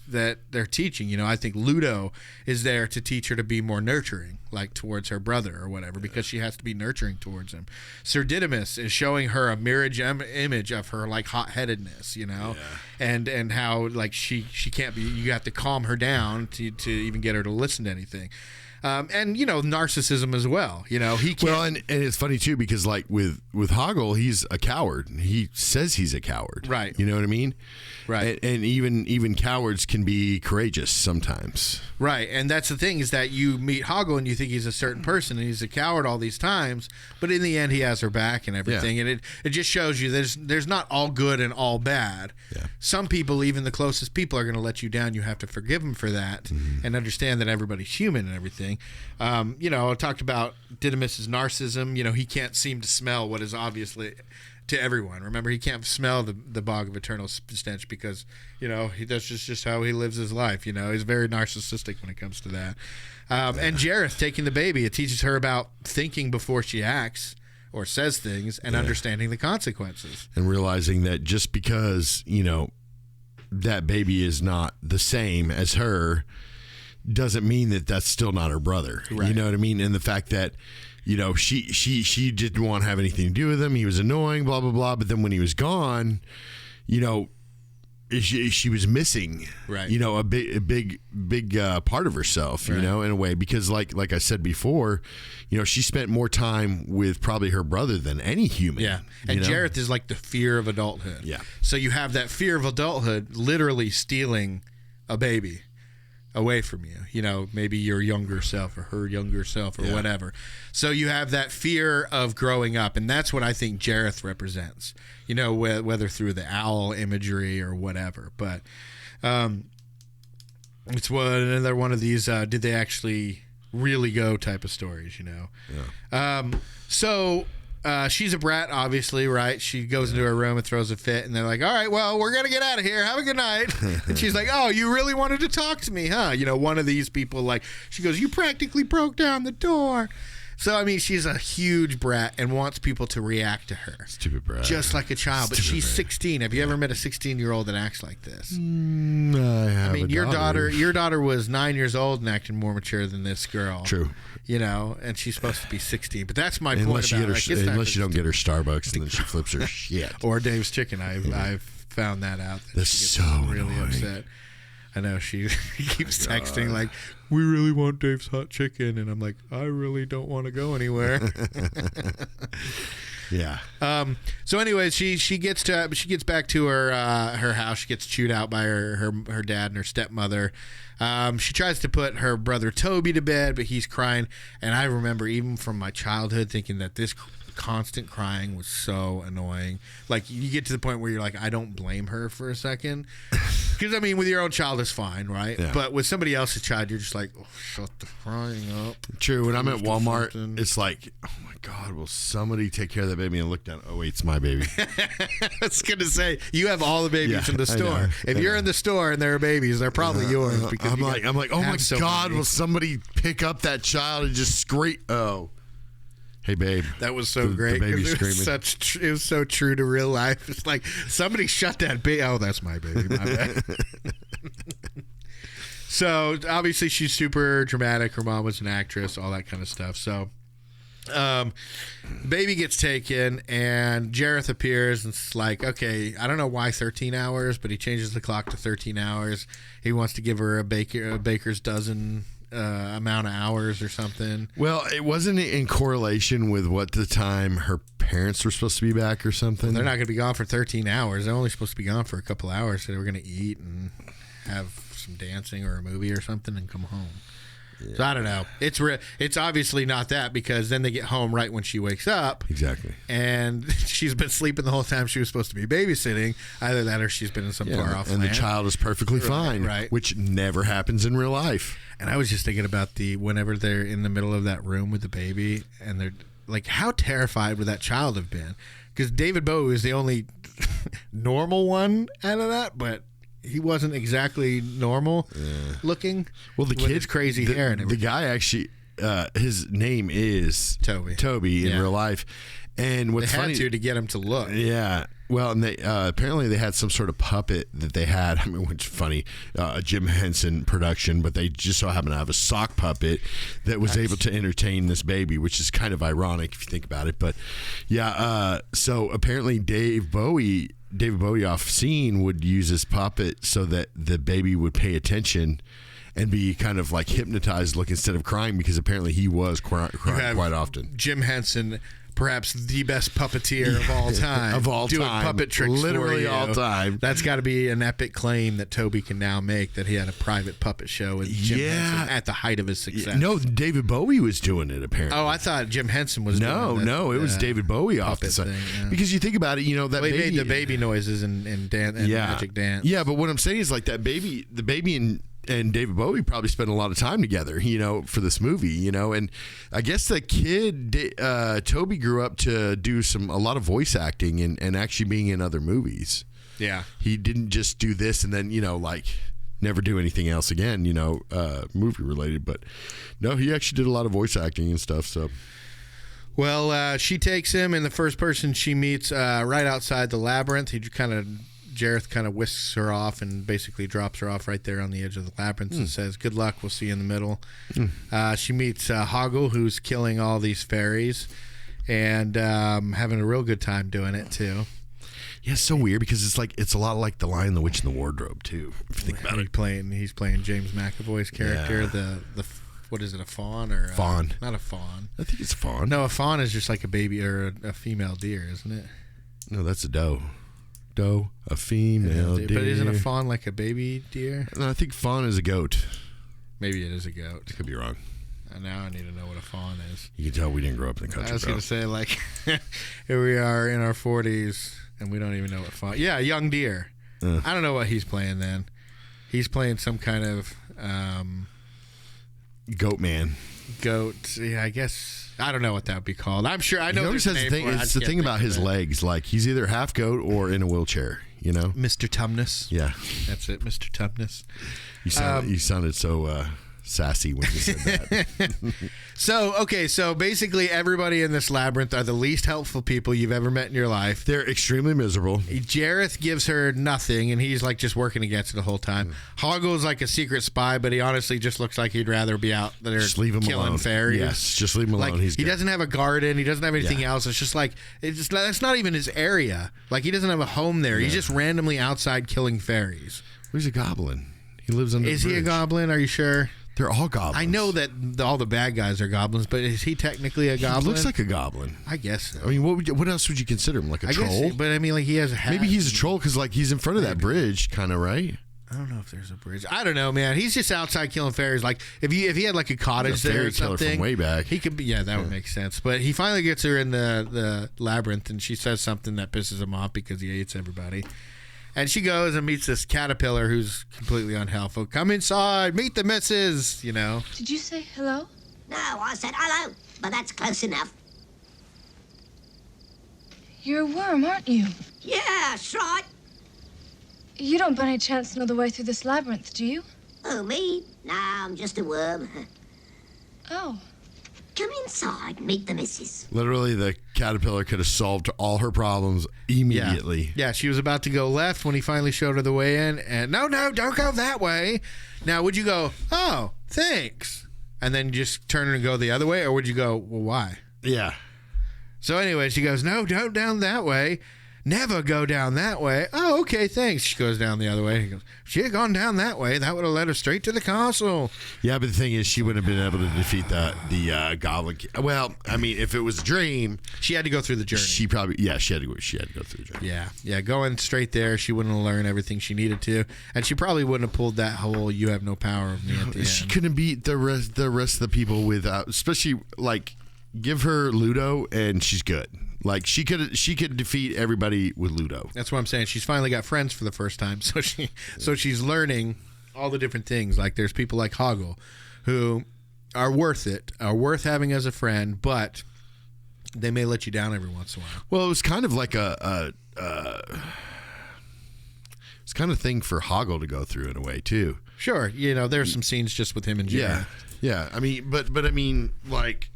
they're teaching. I think Ludo is there to teach her to be more nurturing, like towards her brother or whatever, because she has to be nurturing towards him. Sir Didymus is showing her a mirage image of her like hot-headedness, and how like she can't be. You have to calm her down to even get her to listen to anything. And narcissism as well. He can't. Well, and it's funny too because like with Hoggle, he's a coward. He says he's a coward. Right. You know what I mean? Right. And even cowards can be courageous sometimes. Right. And that's the thing is that you meet Hoggle and you think he's a certain person and he's a coward all these times, but in the end he has her back and everything. Yeah. And it just shows you there's not all good and all bad. Yeah. Some people, even the closest people, are going to let you down. You have to forgive them for that and understand that everybody's human and everything. I talked about Didymus's narcissism. He can't seem to smell what is obviously to everyone. Remember, he can't smell the bog of eternal stench because, that's just how he lives his life. He's very narcissistic when it comes to that. And Jareth taking the baby, it teaches her about thinking before she acts or says things and understanding the consequences. And realizing that just because, that baby is not the same as her doesn't mean that that's still not her brother. Right. You know what I mean? And the fact that, she didn't want to have anything to do with him. He was annoying, blah, blah, blah. But then when he was gone, she was missing, right. A big part of herself, right. In a way, because like I said before, she spent more time with probably her brother than any human. Yeah. And Jareth is like the fear of adulthood. Yeah. So you have that fear of adulthood literally stealing a baby away from you, maybe your younger self or her younger self or whatever. So you have that fear of growing up, and that's what I think Jareth represents, whether through the owl imagery or whatever. But it's another one of these did they actually really go type of stories, Yeah. So she's a brat, obviously, right? She goes into her room and throws a fit, and they're like, all right, well, we're going to get out of here. Have a good night. And she's like, oh, you really wanted to talk to me, huh? One of these people, like, she goes, you practically broke down the door. So, I mean, she's a huge brat and wants people to react to her. Stupid brat. Just like a child. But she's 16. Have you ever met a 16-year-old that acts like this? I mean, your daughter was 9 years old and acting more mature than this girl. True. And she's supposed to be 16. But that's my point unless about you unless you don't get her Starbucks and then she flips her shit. Or Dave's Chicken. I've found that out. That's she gets so really annoying. Upset. I know she keeps texting like, we really want Dave's Hot Chicken. And I'm like, I really don't want to go anywhere. Yeah. So anyways, she gets back to her house. She gets chewed out by her dad and her stepmother. She tries to put her brother Toby to bed, but he's crying. And I remember even from my childhood thinking that this constant crying was so annoying. Like you get to the point where you're like, I don't blame her for a second. Because, I mean, with your own child, it's fine, right? Yeah. But with somebody else's child, you're just like, oh, shut the crying up. True. When I'm at Walmart, it's like, oh, my God, will somebody take care of that baby and look down? Oh, wait, it's my baby. I was going to say, you have all the babies in the I store. know. If you're in the store and there are babies, they're probably yours. Because I'm like, oh, my so God, many. will somebody pick up that child and just scream? Oh. Hey, babe. That was so great. The baby 'cause screaming. It was so true to real life. It's like, somebody shut that baby. Oh, that's my baby. My bad. So, obviously, she's super dramatic. Her mom was an actress, all that kind of stuff. So, baby gets taken, and Jareth appears, and it's like, okay, I don't know why 13 hours, but he changes the clock to 13 hours. He wants to give her a baker's dozen amount of hours or something. Well, it wasn't in correlation with what the time her parents were supposed to be back or something. They're not going to be gone for 13 hours. They're only supposed to be gone for a couple hours. So they were going to eat and have some dancing or a movie or something and come home. Yeah. So I don't know. It's obviously not that, because then they get home right when she wakes up. Exactly. And she's been sleeping the whole time she was supposed to be babysitting. Either that or she's been in some far off and land. the child is perfectly fine, right. Which never happens in real life. And I was just thinking about whenever they're in the middle of that room with the baby, and they're like, how terrified would that child have been? Because David Bowie is the only normal one out of that, but he wasn't exactly normal looking. Well, the with kid, his crazy hair and everything. the guy actually, his name is Toby in real life. And what's they had funny to get him to look. Yeah. Well, and they apparently they had some sort of puppet that they had. I mean, which is funny, a Jim Henson production, but they just so happened to have a sock puppet that was able to entertain this baby, which is kind of ironic if you think about it. But yeah, so apparently David Bowie off scene would use his puppet so that the baby would pay attention and be kind of like hypnotized, look, instead of crying, because apparently he was crying quite often. Jim Henson, perhaps the best puppeteer of all time. Doing puppet tricks literally for you. all time. That's got to be an epic claim that Toby can now make, that he had a private puppet show with Jim Henson at the height of his success. No, David Bowie was doing it, apparently. Oh, I thought Jim Henson was doing it. No, it was David Bowie off the side. Because you think about it, that he baby... made the baby noises and Magic Dance. Yeah, but what I'm saying is like that baby, the baby and David Bowie probably spent a lot of time together, for this movie, and I guess the kid, Toby, grew up to do a lot of voice acting and actually being in other movies. Yeah. He didn't just do this and then, never do anything else again, movie related, but no, he actually did a lot of voice acting and stuff, so. Well, she takes him, and the first person she meets right outside the Labyrinth, Jareth kind of whisks her off and basically drops her off right there on the edge of the labyrinth and says, good luck, we'll see you in the middle. She meets Hoggle, who's killing all these fairies and having a real good time doing it, too. Yeah, it's so weird because it's a lot like The Lion, the Witch, and the Wardrobe, too, if you think about it. He's playing James McAvoy's character, the what is it, a fawn? Or fawn. Not a fawn. I think it's a fawn. No, a fawn is just like a baby or a female deer, isn't it? No, that's a doe. A female deer. But isn't a fawn like a baby deer? No, I think fawn is a goat. Maybe it is a goat. I could be wrong. Now I need to know what a fawn is. You can tell we didn't grow up in the country. I was going to say, here we are in our 40s, and we don't even know what fawn. Yeah, a young deer. I don't know what he's playing then. He's playing some kind of... goat man. Goat. Yeah, I guess... I don't know what that would be called. I'm sure. I know there's a name for it. It's the thing about his legs. Like, he's either half goat or in a wheelchair, Mr. Tumnus. Yeah. That's it, Mr. Tumnus. You sounded so sassy when you said that. So basically everybody in this labyrinth are the least helpful people you've ever met in your life. They're extremely miserable. Jareth gives her nothing, and he's just working against it the whole time. Hoggle's like a secret spy, but he honestly just looks like he'd rather be out there killing alone. fairies. Yes, just leave him alone. He doesn't have a garden. He doesn't have anything else. It's just that's not even his area. He doesn't have a home there. Yeah. He's just randomly outside killing fairies. He's a goblin. He lives under the bridge. Is he a goblin? Are you sure? They're all goblins. I know that all the bad guys are goblins, but is he technically a goblin? He looks like a goblin. I guess so. I mean, what else would you consider him? Like a troll? Guess, but I mean, he has a hat. Maybe he's a troll because he's in front of that bridge, kind of, right? I don't know if there's a bridge. I don't know, man. He's just outside killing fairies. If he had a cottage there or something, from way back. He could be. Yeah, that would make sense. But he finally gets her in the labyrinth, and she says something that pisses him off because he hates everybody. And she goes and meets this caterpillar who's completely unhelpful. Come inside, meet the missus, you know. Did you say hello? No, I said hello, but that's close enough. You're a worm, aren't you? Yeah, that's right. You don't by any chance know the way through this labyrinth, do you? Oh, me? No, I'm just a worm. Oh. Come inside, meet the missus. Literally, the caterpillar could have solved all her problems immediately. Yeah, she was about to go left when he finally showed her the way in. And no, don't go that way. Now, would you go, oh, thanks, and then just turn and go the other way? Or would you go, well, why? Yeah. So anyway, she goes, no, don't down that way. Never go down that way. Oh, okay, thanks. She goes down the other way. He goes, if she had gone down that way, that would have led her straight to the castle. Yeah, but the thing is, she wouldn't have been able to defeat the Goblin King. Well, I mean, if it was a dream, she had to go through the journey. She probably, she had to go through the journey. Yeah, going straight there, she wouldn't have learned everything she needed to, and she probably wouldn't have pulled that whole "you have no power" of me at the end. She couldn't beat the rest of the people without, especially like, give her Ludo, and she's good. Like she could defeat everybody with Ludo. That's what I'm saying. She's finally got friends for the first time, so she's learning all the different things. Like there's people like Hoggle, who are worth having as a friend, but they may let you down every once in a while. Well, it was kind of like it's kind of thing for Hoggle to go through in a way too. Sure, there's some scenes just with him and Jerry. Yeah. I mean, but I mean, like.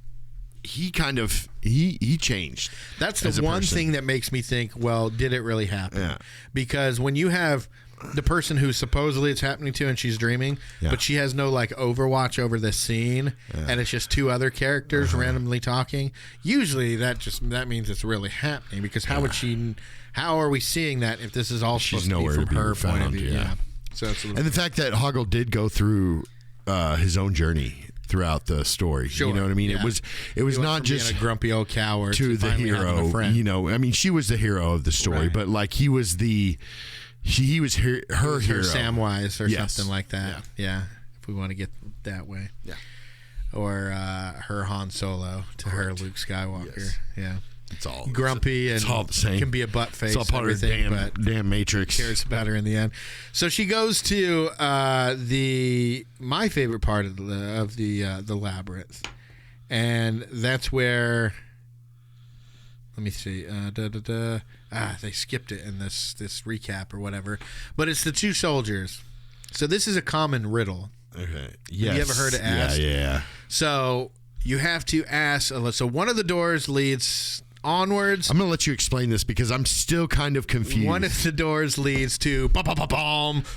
He kind of he changed. That's the one thing that makes me think, well, did it really happen? Yeah. Because when you have the person who supposedly it's happening to and she's dreaming, but she has no like overwatch over this scene, and it's just two other characters randomly talking, usually that means it's really happening, because how are we seeing that if this is all she's supposed nowhere to be from her found, point of view? Yeah. So it's and the fact that Hoggle did go through his own journey throughout the story. Sure. You know what I mean? Yeah. It was not just a grumpy old coward to the hero. I mean, she was the hero of the story, but like he was her hero. Her Samwise or Yes. something like that. Yeah. If we want to get that way. Yeah. Or her Han Solo to her Luke Skywalker. Yes. Yeah. It's all grumpy it's and all the same. Can be a butt face. It's all part of the damn Matrix. Cares about her in the end. So she goes to my favorite part of the labyrinth, and that's where. Let me see. They skipped it in this recap or whatever, but it's the two soldiers. So this is a common riddle. Okay. Yes. Have you ever heard it asked? Yeah. So you have to ask. So one of the doors leads onwards. I'm going to let you explain this because I'm still kind of confused. One of the doors leads to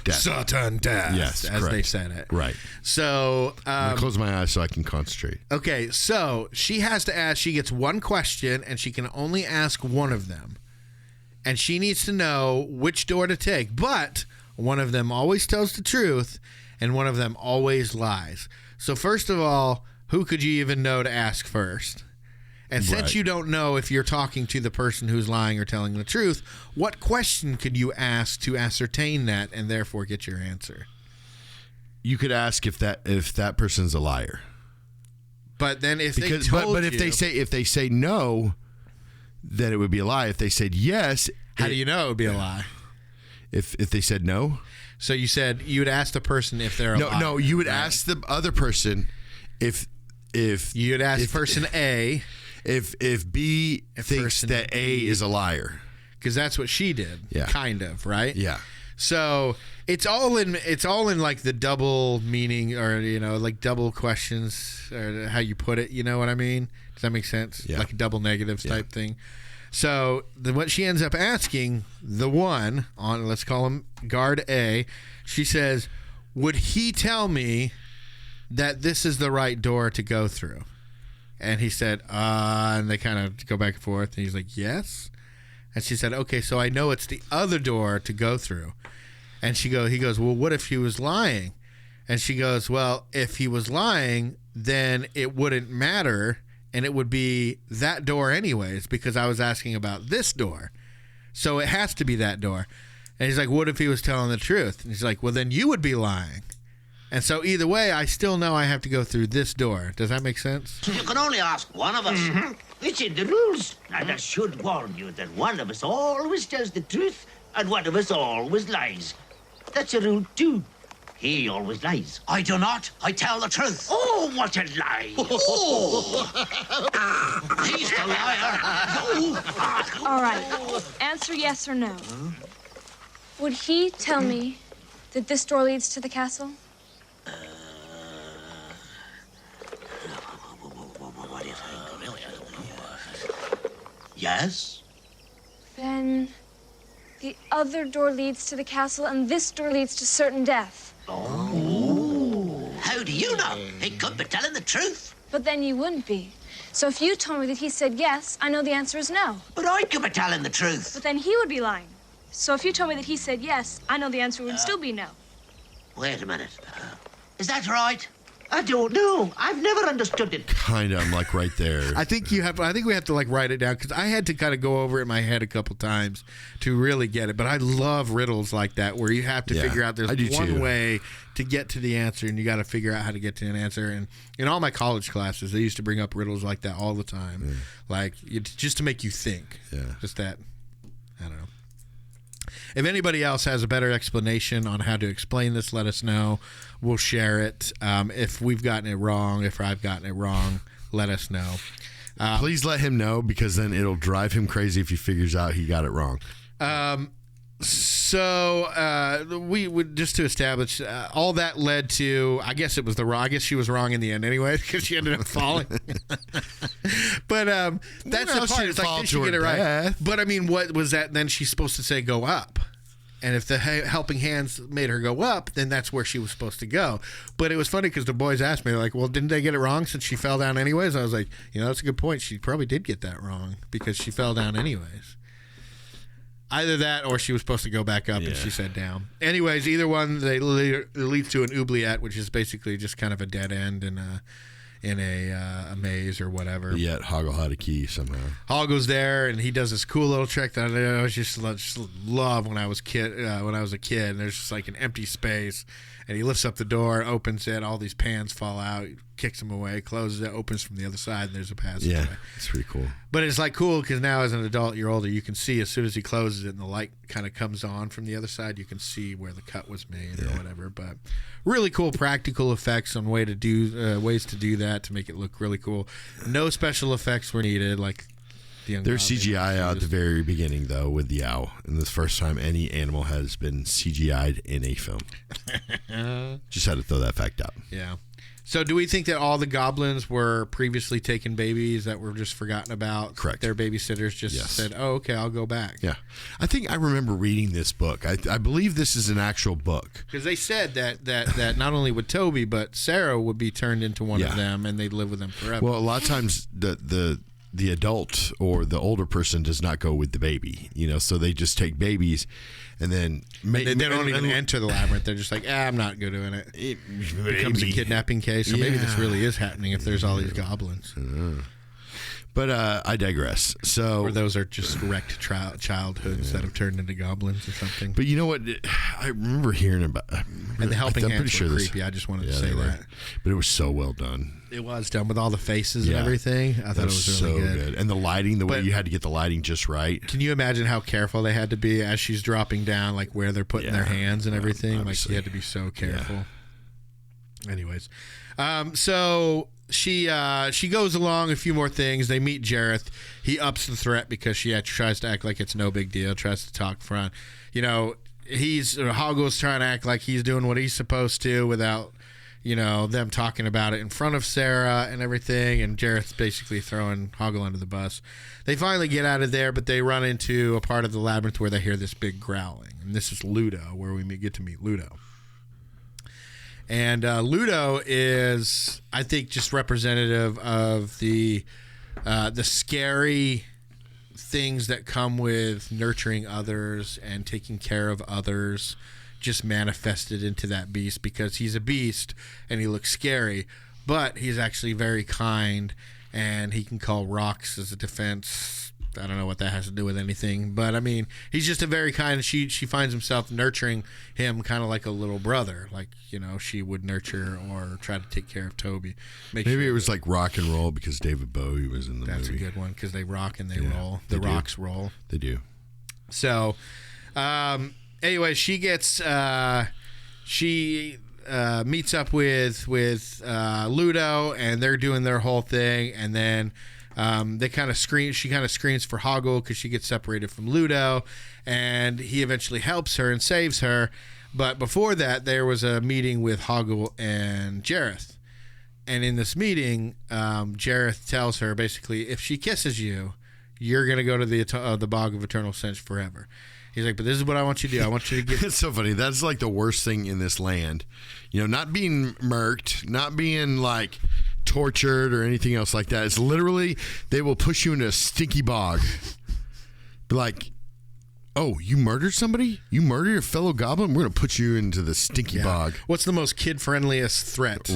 certain death. Yes, as correct. they said it. Right. So I'm gonna close my eyes so I can concentrate. Okay, so she has to ask. She gets one question, and she can only ask one of them, and she needs to know which door to take. But one of them always tells the truth, and one of them always lies. So first of all, who could you even know to ask first? And since you don't know if you're talking to the person who's lying or telling the truth, what question could you ask to ascertain that and therefore get your answer? You could ask if that person's a liar. But then if they say no, then it would be a lie. If they said yes, how do you know it would be a lie? If they said no. So you said you would ask the person if they're a liar. No, you would ask the other person if you would ask person A. If B thinks that A is a liar, because that's what she did, kind of, right? Yeah. So it's all in like the double meaning, or like double questions, or how you put it. You know what I mean? Does that make sense? Yeah. Like a double negatives type thing. So what she ends up asking the one on, let's call him guard A, she says, "Would he tell me that this is the right door to go through?" And he said, and they kind of go back and forth. And he's like, yes. And she said, okay, so I know it's the other door to go through. And he goes, well, what if he was lying? And she goes, well, if he was lying, then it wouldn't matter. And it would be that door anyways, because I was asking about this door. So it has to be that door. And he's like, what if he was telling the truth? And he's like, well, then you would be lying. And so either way, I still know I have to go through this door. Does that make sense? You can only ask one of us. It's in the rules. And I should warn you that one of us always tells the truth and one of us always lies. That's a rule, too. He always lies. I do not. I tell the truth. Oh, what a lie! He's the liar. All right. Answer yes or no. Would he tell me that this door leads to the castle? What do you think? Really, I don't know. Yes? Then the other door leads to the castle, and this door leads to certain death. How do you know? He could be telling the truth. But then you wouldn't be. So if you told me that he said yes, I know the answer is no. But I could be telling the truth. But then he would be lying. So if you told me that he said yes, I know the answer would still be no. Wait a minute. Is that right? I don't know. I've never understood it. Kind of, I'm like right there. I think we have to like write it down because I had to kind of go over it in my head a couple times to really get it. But I love riddles like that where you have to figure out there's one way to get to the answer and you got to figure out how to get to an answer. And in all my college classes, they used to bring up riddles like that all the time, like just to make you think. Yeah, just that. I don't know. If anybody else has a better explanation on how to explain this, let us know. We'll share it. If we've gotten it wrong, if I've gotten it wrong, let us know. Please let him know because then it'll drive him crazy if he figures out he got it wrong. So we would just to establish all that led to. I guess it was I guess she was wrong in the end anyway because she ended up falling. But that's the part. It's like did she get it right? But I mean, what was that? Then she's supposed to say go up. And if the helping hands made her go up, then that's where she was supposed to go. But it was funny because the boys asked me, they're like, well, didn't they get it wrong since she fell down anyways? I was like, that's a good point. She probably did get that wrong because she fell down anyways. Either that or she was supposed to go back up and she said down. Anyways, either one, it leads to an oubliette, which is basically just kind of a dead end in a maze or whatever. But yet Hoggle had a key somehow. Hoggle's there and he does this cool little trick that I just love when I was a kid. And there's just like an empty space and he lifts up the door, opens it, all these pans fall out, kicks them away, closes it, opens from the other side, and there's a passageway. Yeah, it's pretty cool. But it's like cool because now as an adult, you're older, you can see as soon as he closes it and the light kind of comes on from the other side, you can see where the cut was made or whatever. But really cool practical effects on ways to do that to make it look really cool. No special effects were needed, like there's CGI out at the very beginning though with the owl, and this is the first time any animal has been CGI'd in a film. Just had to throw that fact out. Yeah. So do we think that all the goblins were previously taken babies that were just forgotten about? Correct. Their babysitters just said, oh, okay, I'll go back. Yeah. I think I remember reading this book. I believe this is an actual book. Because they said that not only would Toby, but Sarah would be turned into one of them and they'd live with them forever. Well, a lot of times the adult or the older person does not go with the baby, so they just take babies and then they don't even enter the labyrinth. They're just like, I'm not good doing it. It becomes a kidnapping case, or maybe this really is happening if there's all these goblins. But I digress. So, or those are just wrecked childhoods that have turned into goblins or something. But you know what? I remember hearing about. And the helping hands were creepy. I just wanted to say that. But it was so well done. It was done with all the faces and everything. I thought it was really good. And the lighting, the way you had to get the lighting just right. Can you imagine how careful they had to be as she's dropping down, like where they're putting their hands and everything? Obviously. Like you had to be so careful. Yeah. Anyways, so she goes along a few more things. They meet Jareth. He ups the threat because she tries to act like it's no big deal. Tries to talk front. Hoggle's trying to act like he's doing what he's supposed to without them talking about it in front of Sarah and everything, and Jareth's basically throwing Hoggle under the bus. They finally get out of there, but they run into a part of the labyrinth where they hear this big growling, and this is Ludo, where we get to meet Ludo. And Ludo is, I think, just representative of the scary things that come with nurturing others and taking care of others, just manifested into that beast, because he's a beast and he looks scary, but he's actually very kind and he can call rocks as a defense. I don't know what that has to do with anything, but I mean, he's just a very kind. She finds himself nurturing him kind of like a little brother, like she would nurture or try to take care of Toby. Maybe it was like rock and roll because David Bowie was in the movie. That's a good one, because they rock and they roll. The rocks roll. They do. So Anyway, she gets meets up with Ludo, and they're doing their whole thing, and then they kind of scream. She kind of screams for Hoggle because she gets separated from Ludo, and he eventually helps her and saves her. But before that, there was a meeting with Hoggle and Jareth, and in this meeting, Jareth tells her basically, if she kisses you, you're gonna go to the Bog of Eternal Stench forever. He's like, but this is what I want you to do. I want you to get... It's so funny. That's like the worst thing in this land. You know, not being murked, not being like tortured or anything else like that. It's literally, they will push you into a stinky bog. Be like, oh, you murdered somebody? You murdered your fellow goblin? We're going to put you into the stinky bog. What's the most kid-friendliest threat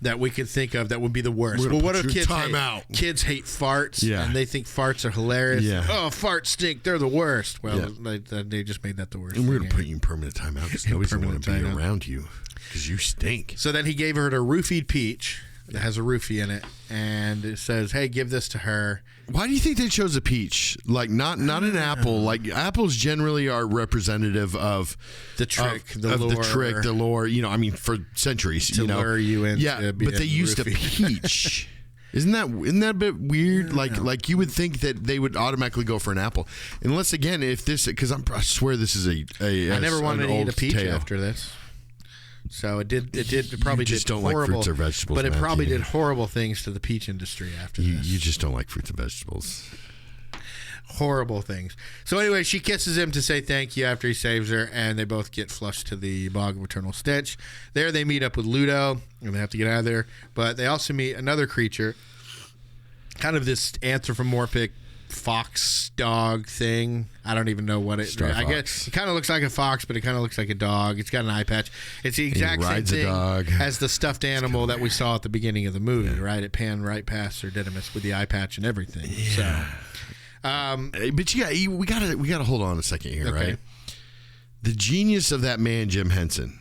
that we could think of that would be the worst? Well, what do kids hate? Kids hate farts, and they think farts are hilarious. Yeah. Oh, farts stink. They're the worst. Well, they just made that the worst. And we're going to put you in permanent timeout because nobody's going to be around you because you stink. So then he gave her a roofied peach that has a roofie in it, and it says, hey, give this to her. Why do you think they chose a peach? Like not an apple. Like apples generally are representative of the trick, the lore. You know, I mean, for centuries. To lure you in. Yeah, but they used a peach. Isn't that a bit weird? Like you would think that they would automatically go for an apple, unless again, if this, because I swear this is a I never wanted to eat a peach tale. after this. So it probably just did don't horrible, like fruits or vegetables, but it probably Matthew. did horrible things to the peach industry after this. You just don't like fruits and vegetables. Horrible things. So anyway, she kisses him to say thank you after he saves her, and they both get flushed to the Bog of Eternal Stench. There they meet up with Ludo, and they have to get out of there. But they also meet another creature, kind of this anthropomorphic fox dog thing. I don't even know what it. I guess it kind of looks like a fox, but it kind of looks like a dog. It's got an eye patch. It's the exact same thing as the stuffed animal that we saw at the beginning of the movie. Right? It panned right past Sir Didymus with the eye patch and everything. Yeah. So, but we gotta hold on a second here, okay. Right? The genius of that man, Jim Henson,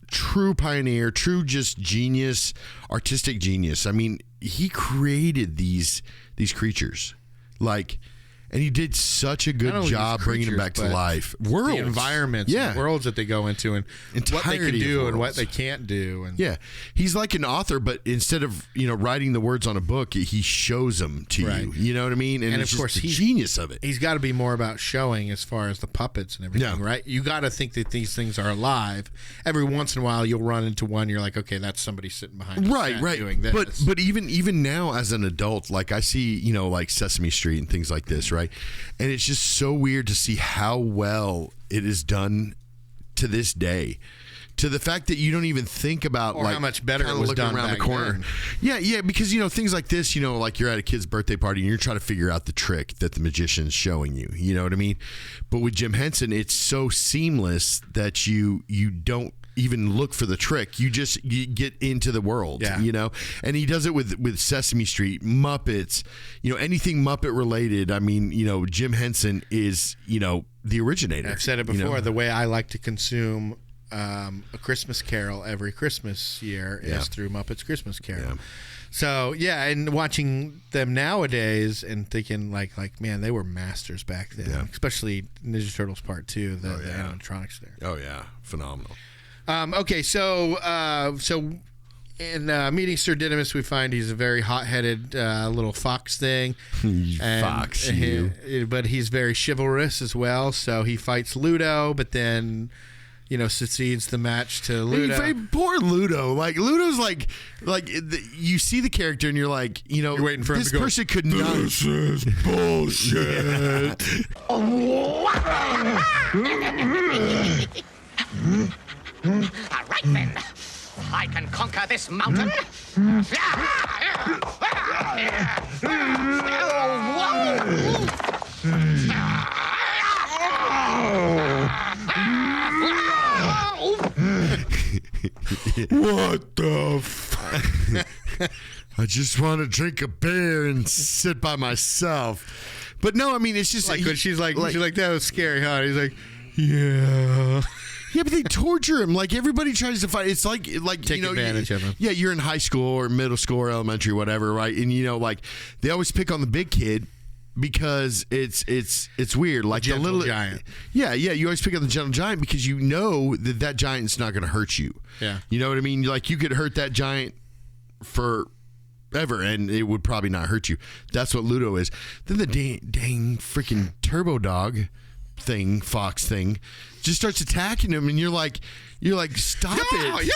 true pioneer, true just genius, artistic genius. I mean, he created these creatures. Like, and he did such a good job bringing them back to life. Worlds, the environments, the worlds that they go into, and what they can do and what they can't do. And he's like an author, but instead of writing the words on a book, he shows them to you. You know what I mean? And it's of course, he's genius of it. He's got to be more about showing as far as the puppets and everything, right? You got to think that these things are alive. Every once in a while, you'll run into one. You're like, okay, that's somebody sitting behind the set doing this. But even now as an adult, like I see, like Sesame Street and things like this, right? And it's just so weird to see how well it is done to this day. To the fact that you don't even think about or how much better it was done around back the corner. Then. Yeah, because things like this, like you're at a kid's birthday party and you're trying to figure out the trick that the magician's showing you. You know what I mean? But with Jim Henson, it's so seamless that you don't even look for the trick. You get into the world, and he does it with Sesame Street, Muppets, anything Muppet related. I mean, Jim Henson is, the originator. I've said it before, the way I like to consume A Christmas Carol every Christmas year is through Muppets Christmas Carol. Yeah. So, and watching them nowadays and thinking like, man, they were masters back then, especially Ninja Turtles Part 2, the animatronics there. Oh, yeah. Phenomenal. Okay, so in meeting Sir Didymus, we find he's a very hot-headed little fox thing. Fox, but he's very chivalrous as well. So he fights Ludo, but then succeeds the match to Ludo. Hey, poor Ludo. Like Ludo's like you see the character and you're like, you're waiting for him to go, person could not. This is bullshit. All right, then. I can conquer this mountain. What the fuck? I just want to drink a beer and sit by myself. But no, I mean, it's just like when she's like that was scary, huh? He's like, yeah. Yeah, but they torture him. Like everybody tries to fight. It's like take advantage of him. Yeah, you're in high school or middle school or elementary, whatever, right? And like they always pick on the big kid because it's weird. Like the little giant. Yeah. You always pick up the gentle giant because you know that giant's not going to hurt you. Yeah. You know what I mean? Like you could hurt that giant forever, and it would probably not hurt you. That's what Ludo is. Then the dang freaking turbo dog fox thing, just starts attacking him, and you're like, stop it.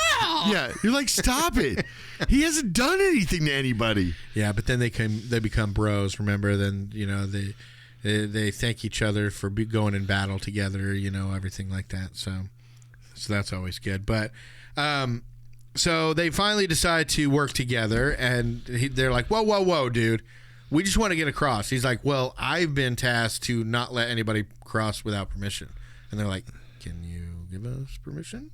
Yeah. You're like, stop it. He hasn't done anything to anybody. Yeah, but then they become bros. Remember? Then they thank each other for going in battle together. Everything like that. So that's always good. But so they finally decide to work together, and they're like, whoa, dude. We just want to get across. He's like, well, I've been tasked to not let anybody cross without permission. And they're like, can you give us permission?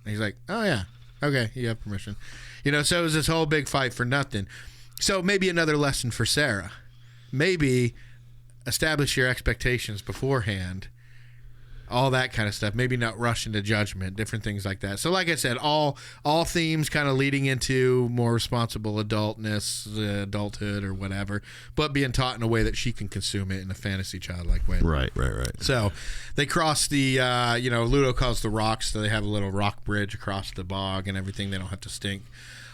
And he's like, oh, yeah. Okay, you have permission. So it was this whole big fight for nothing. So maybe another lesson for Sarah. Maybe establish your expectations beforehand. All that kind of stuff. Maybe not rush into judgment, different things like that. So like I said, all themes kind of leading into more responsible adultness, adulthood or whatever, but being taught in a way that she can consume it in a fantasy childlike way. Right. So they cross the, Ludo calls the rocks, so they have a little rock bridge across the bog and everything. They don't have to stink.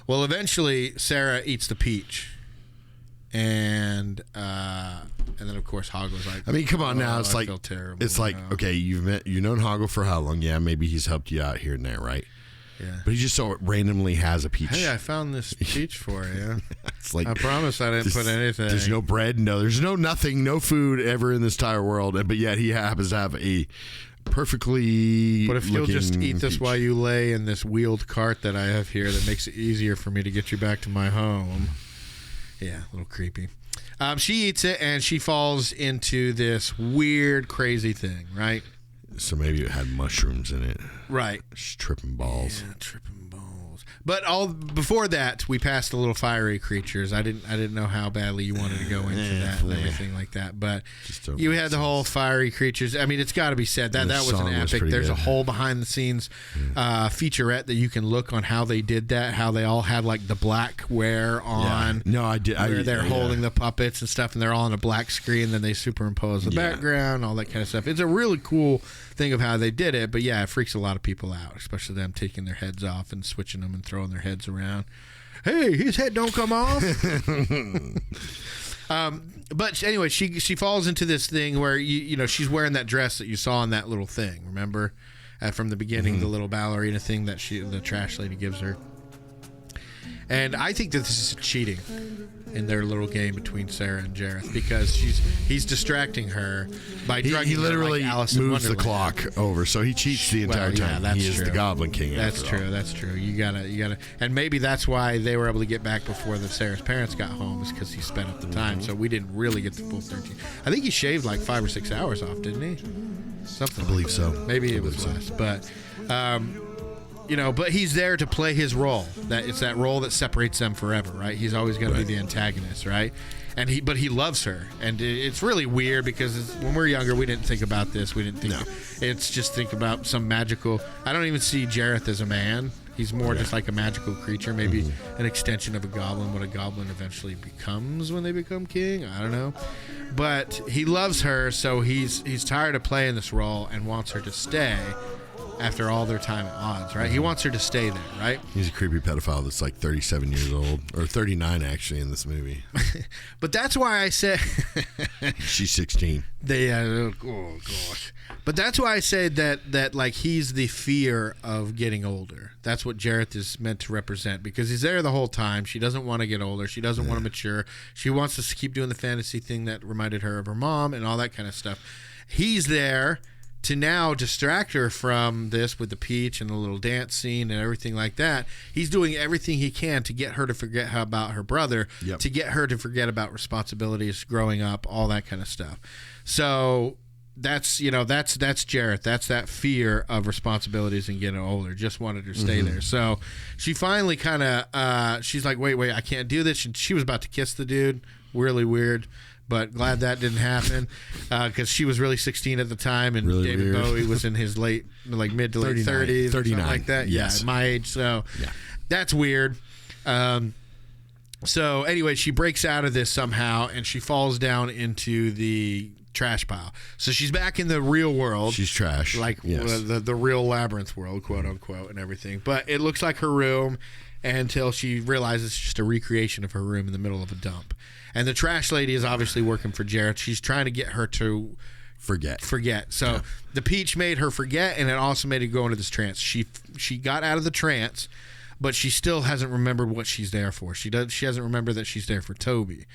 Well, eventually Sarah eats the peach. And then of course Hogg was like, I mean, come on now. It's I like, feel terrible it's like, now. okay, you've known Hoggle for how long? Yeah, maybe he's helped you out here and there, right? Yeah. But he just so randomly has a peach. Hey, I found this peach for you. It's like, I promise I didn't put anything. There's no bread, there's nothing, no food ever in this entire world, but yet he happens to have a perfectly. But if you'll just eat this peach. while you lay in this wheeled cart that I have here, that makes it easier for me to get you back to my home. Yeah, a little creepy. She eats it, and she falls into this weird, crazy thing, right? So maybe it had mushrooms in it. Right. Just tripping balls. Yeah, tripping balls. But before that, we passed the little fiery creatures. I didn't know how badly you wanted to go into that and everything like that. But you had the whole fiery creatures. I mean, it's got to be said that was an epic. There's a whole behind the scenes featurette that you can look on how they did that. How they all had like the black wear on. Yeah. No, I did. Where they're holding the puppets and stuff, and they're all on a black screen. Then they superimpose the background, all that kind of stuff. It's a really cool thing of how they did it. But yeah, it freaks a lot of people out, especially them taking their heads off and switching them and throwing their heads around. Hey, his head don't come off. But anyway, she falls into this thing where she's wearing that dress that you saw in that little thing. Remember, from the beginning, the little ballerina thing that the trash lady gives her. And I think that this is cheating in their little game between Sarah and Jareth, because he's distracting her by drugging he literally her like Alice in moves the Wonderland. clock over, so he cheats the entire time. That's he is true. the Goblin King. That's true. You gotta, and maybe that's why they were able to get back before Sarah's parents got home, is because he sped up the time. So we didn't really get the full 13. I think he shaved like 5 or 6 hours off, didn't he? Something. I believe like that. so. Maybe it was less, but. But he's there to play his role. It's that role that separates them forever, right? He's always going to be the antagonist, right? But he loves her, and it's really weird because when we were younger, we didn't think about this. We didn't think it's just think about some magical. I don't even see Jareth as a man. He's more just like a magical creature, maybe an extension of a goblin. What a goblin eventually becomes when they become king, I don't know. But he loves her, so he's tired of playing this role and wants her to stay. After all their time at odds, right? He wants her to stay there, right? He's a creepy pedophile that's like 37 years old, or 39 actually in this movie. But that's why I said she's 16. Oh gosh! But that's why I said that like he's the fear of getting older. That's what Jareth is meant to represent, because he's there the whole time. She doesn't want to get older. She doesn't want to mature. She wants to keep doing the fantasy thing that reminded her of her mom and all that kind of stuff. He's there to now distract her from this with the peach and the little dance scene and everything like that. He's doing everything he can to get her to forget about her brother, to get her to forget about responsibilities, growing up, all that kind of stuff. So that's Jareth. That's that fear of responsibilities and getting older. Just wanted her to stay there. So she finally kind of, she's like, wait, I can't do this. And she was about to kiss the dude. Really weird. But glad that didn't happen, because she was really 16 at the time, and really David weird. Bowie was in his mid to late 30s, 39, something like that. yes. Yeah, my age. So that's weird. So anyway, she breaks out of this somehow, and she falls down into the trash pile. So she's back in the real world. She's trash. Like the real Labyrinth world, quote unquote, and everything. But it looks like her room until she realizes it's just a recreation of her room in the middle of a dump. And the trash lady is obviously working for Jared. She's trying to get her to forget. So the peach made her forget, and it also made her go into this trance. She got out of the trance, but she still hasn't remembered what she's there for. She hasn't remembered that she's there for Toby.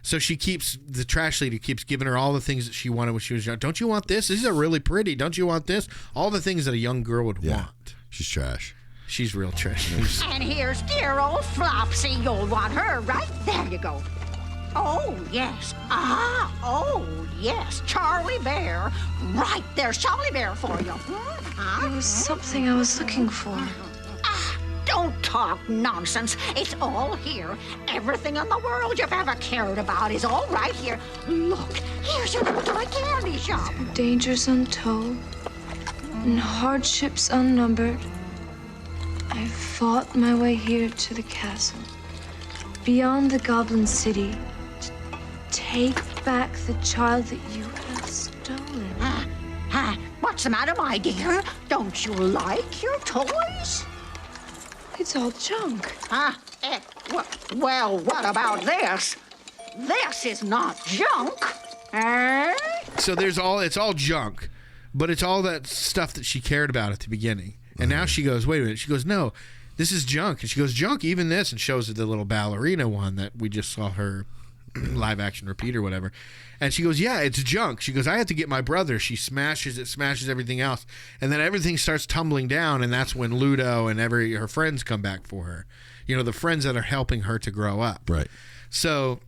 So the trash lady keeps giving her all the things that she wanted when she was young. Don't you want this? These are really pretty. Don't you want this? All the things that a young girl would want. She's trash. She's real trash. And here's dear old Flopsy. You'll want her, right? There you go. Oh, yes. Oh, yes. Charlie Bear. Right, there's Charlie Bear for you. There was something I was looking for. Don't talk nonsense. It's all here. Everything in the world you've ever cared about is all right here. Look, here's your toy candy shop. Dangers untold and hardships unnumbered. I fought my way here to the castle, beyond the Goblin City, to take back the child that you have stolen. What's the matter, my dear? Don't you like your toys? It's all junk. Well, what about this? This is not junk. Eh? So it's all junk, but it's all that stuff that she cared about at the beginning. And now she goes, wait a minute. She goes, no, this is junk. And she goes, junk, even this, and shows her the little ballerina one that we just saw her live action repeat or whatever. And she goes, yeah, it's junk. She goes, I had to get my brother. She smashes everything else. And then everything starts tumbling down, and that's when Ludo and her friends come back for her. You know, the friends that are helping her to grow up. Right. So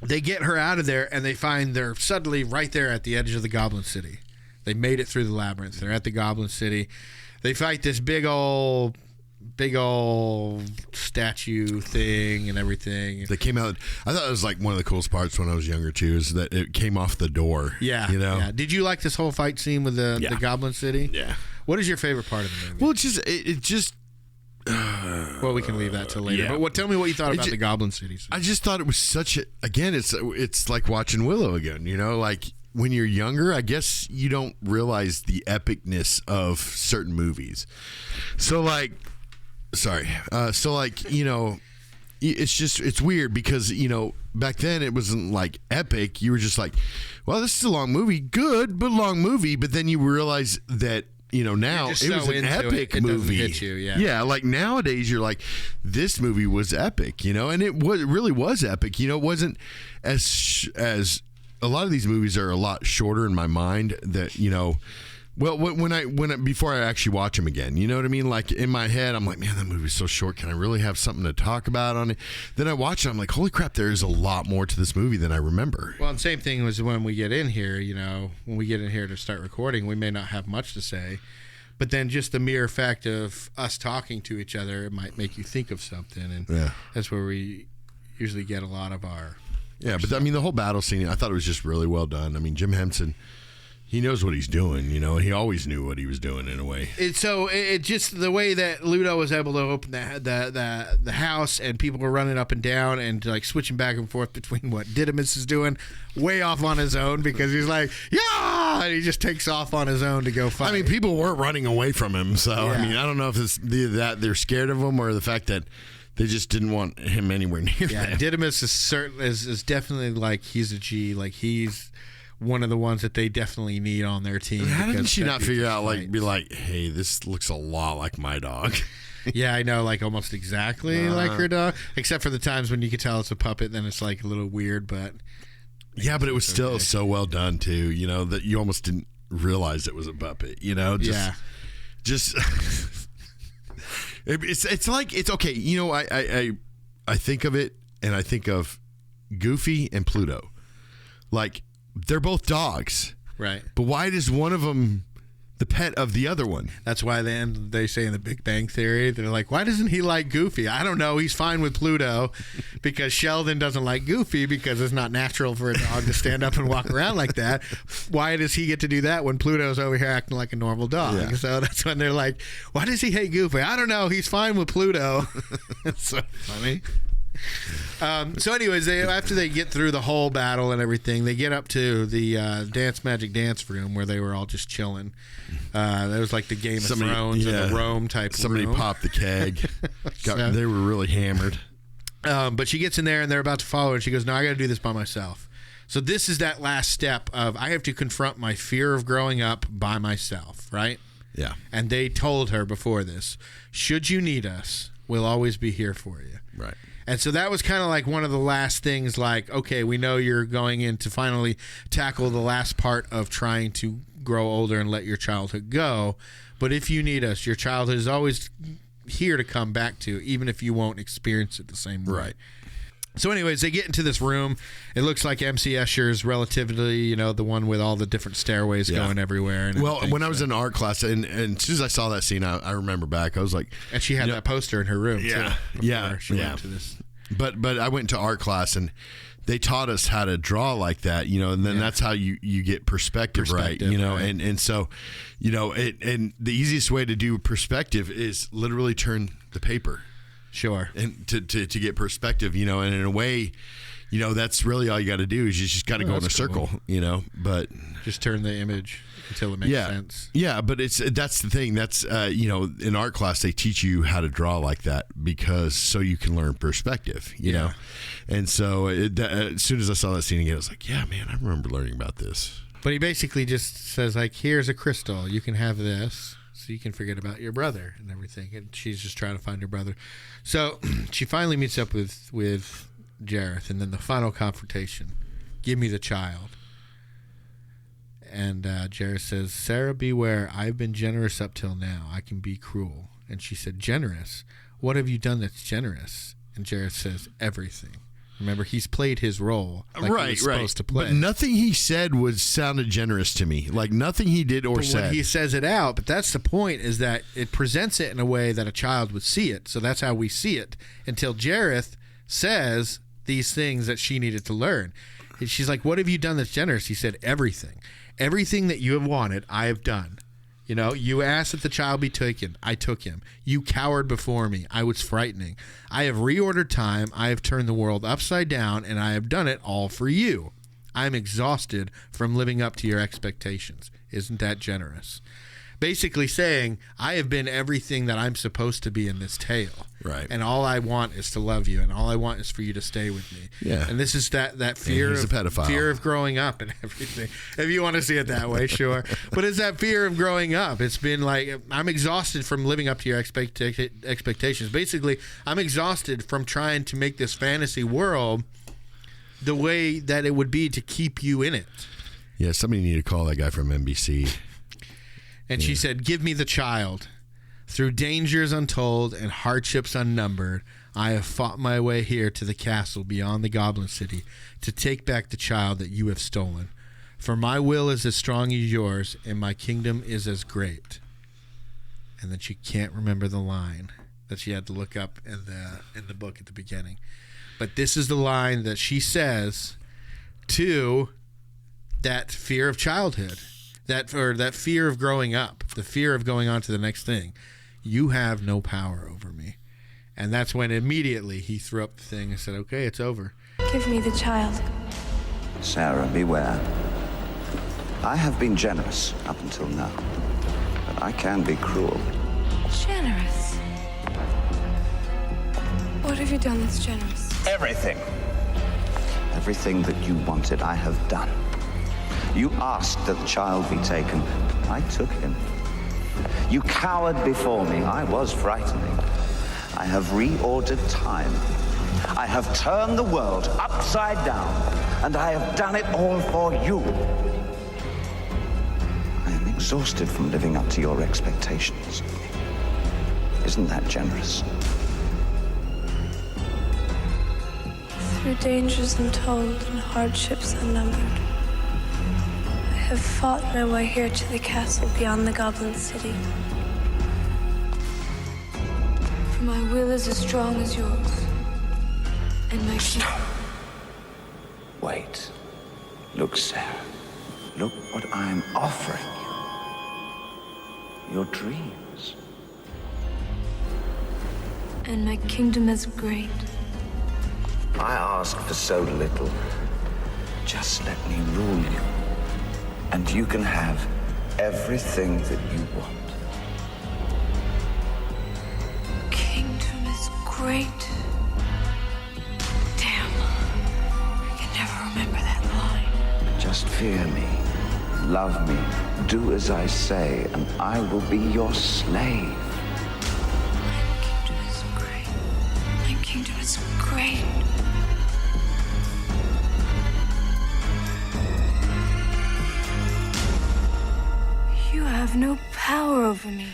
they get her out of there, and they find they're suddenly right there at the edge of the Goblin City. They made it through the labyrinth. They're at the Goblin City. They fight this big old statue thing and everything. They came out. I thought it was like one of the coolest parts when I was younger too, is that it came off the door. Yeah, you know. Yeah. Did you like this whole fight scene with the Goblin City? Yeah. What is your favorite part of the movie? Well, it just. Well, we can leave that till later. Yeah. But tell me what you thought about the Goblin City. I just thought it was such a. Again, it's like watching Willow again. You know, like. When you're younger, I guess you don't realize the epicness of certain movies. So like, you know, it's weird because, you know, back then it wasn't like epic. You were just like, well, this is a long movie. Good, but long movie. But then you realize that, you know, now it was an epic movie. It doesn't hit you, yeah, like nowadays you're like, this movie was epic, you know, and it really was epic. You know, it wasn't as a lot of these movies are a lot shorter in my mind that, you know, well, before I actually watch them again, you know what I mean? Like in my head, I'm like, man, that movie's so short. Can I really have something to talk about on it? Then I watch it. I'm like, holy crap, there is a lot more to this movie than I remember. Well, and same thing was when we get in here, you know, when we get in here to start recording, we may not have much to say, but then just the mere fact of us talking to each other, it might make you think of something. And that's where we usually get a lot of our... Yeah, but I mean, the whole battle scene, I thought it was just really well done. I mean, Jim Henson, he knows what he's doing, you know. He always knew what he was doing in a way. It just the way that Ludo was able to open the house and people were running up and down and like switching back and forth between what Didymus is doing way off on his own because he's like, yeah, and he just takes off on his own to go fight. I mean, people weren't running away from him, so I mean, I don't know if it's that they're scared of him or the fact that they just didn't want him anywhere near them. Didymus is definitely like he's a G. Like he's one of the ones that they definitely need on their team. How didn't she not figure out be like, hey, this looks a lot like my dog? Yeah, I know, like almost exactly like her dog, except for the times when you can tell it's a puppet. Then it's like a little weird, but yeah, but it was still so well done too. You know that you almost didn't realize it was a puppet. You know, just. It's like it's okay. You know, I think of it and I think of Goofy and Pluto. Like they're both dogs, right? But why does one of them the pet of the other one? That's why they say in the Big Bang Theory, they're like, why doesn't he like Goofy? I don't know. He's fine with Pluto because Sheldon doesn't like Goofy because it's not natural for a dog to stand up and walk around like that. Why does he get to do that when Pluto's over here acting like a normal dog? Yeah. So that's when they're like, why does he hate Goofy? I don't know. He's fine with Pluto. It's so funny. So anyways, after they get through the whole battle and everything, they get up to the magic dance room where they were all just chilling. That was like the Game of Thrones and the Rome type Somebody room. popped the keg. They were really hammered. But she gets in there and they're about to follow her, and she goes, no, I got to do this by myself. So this is that last step of I have to confront my fear of growing up by myself, right? Yeah. And they told her before this, should you need us, we'll always be here for you. Right. And so that was kind of like one of the last things, like, okay, we know you're going in to finally tackle the last part of trying to grow older and let your childhood go. But if you need us, your childhood is always here to come back to, even if you won't experience it the same way. Right. So anyways, they get into this room. It looks like MC Escher's Relativity, the one with all the different stairways going everywhere. And well, when I was in art class, and as soon as I saw that scene, I remember back. I was like... And she had that poster in her room, too. Yeah. She went to this. But I went to art class, and they taught us how to draw like that, and then that's how you get perspective right, right. And so, and the easiest way to do perspective is literally turn the paper. Sure. And to get perspective, and in a way, that's really all you got to do is you just got to go in a circle, but just turn the image until it makes sense. Yeah, but that's the thing. That's in art class they teach you how to draw like that because so you can learn perspective, you know. And so as soon as I saw that scene again, I was like, yeah, man, I remember learning about this. But he basically just says like, here's a crystal, you can have this. So you can forget about your brother and everything. And she's just trying to find her brother. So she finally meets up with Jareth, and then the final confrontation. Give me the child. And Jareth says, Sarah, beware. I've been generous up till now. I can be cruel. And she said, generous? What have you done that's generous? And Jareth says, everything. Remember, he's played his role like he was supposed to play. But nothing he said sounded generous to me. Like nothing he did or said. When he says it out, but that's the point, is that it presents it in a way that a child would see it. So that's how we see it until Jareth says these things that she needed to learn. And she's like, what have you done that's generous? He said, everything. Everything that you have wanted, I have done. You asked that the child be taken. I took him. You cowered before me. I was frightening. I have reordered time. I have turned the world upside down, and I have done it all for you. I am exhausted from living up to your expectations. Isn't that generous? Basically saying, I have been everything that I'm supposed to be in this tale. Right. And all I want is to love you, and all I want is for you to stay with me. Yeah. And this is that fear he's a pedophile. Fear of growing up and everything. If you want to see it that way, sure. But it's that fear of growing up. It's been like, I'm exhausted from living up to your expectations. Basically, I'm exhausted from trying to make this fantasy world the way that it would be to keep you in it. Yeah, somebody need to call that guy from NBC. And she said, give me the child. Through dangers untold and hardships unnumbered, I have fought my way here to the castle beyond the Goblin City to take back the child that you have stolen. For my will is as strong as yours, and my kingdom is as great. And then she can't remember the line that she had to look up in the book at the beginning. But this is the line that she says to that fear of childhood. That fear of growing up, the fear of going on to the next thing. You have no power over me. And that's when immediately he threw up the thing and said, okay, it's over. Give me the child. Sarah, beware. I have been generous up until now, but I can be cruel. Generous? What have you done that's generous? Everything. Everything that you wanted, I have done. You asked that the child be taken. I took him. You cowered before me. I was frightening. I have reordered time. I have turned the world upside down, and I have done it all for you. I am exhausted from living up to your expectations of me. Isn't that generous? Through dangers untold and hardships unnumbered, I have fought my way here to the castle beyond the Goblin City. For my will is as strong as yours, and my Wait. Look, Sarah. Look what I am offering you. Your dreams. and my kingdom is great. I ask for so little. Just let me rule you, and you can have everything that you want. Kingdom is great. Damn. I can never remember that line. Just fear me, love me, do as I say, and I will be your slave. My kingdom is great. My kingdom is great. You have no power over me.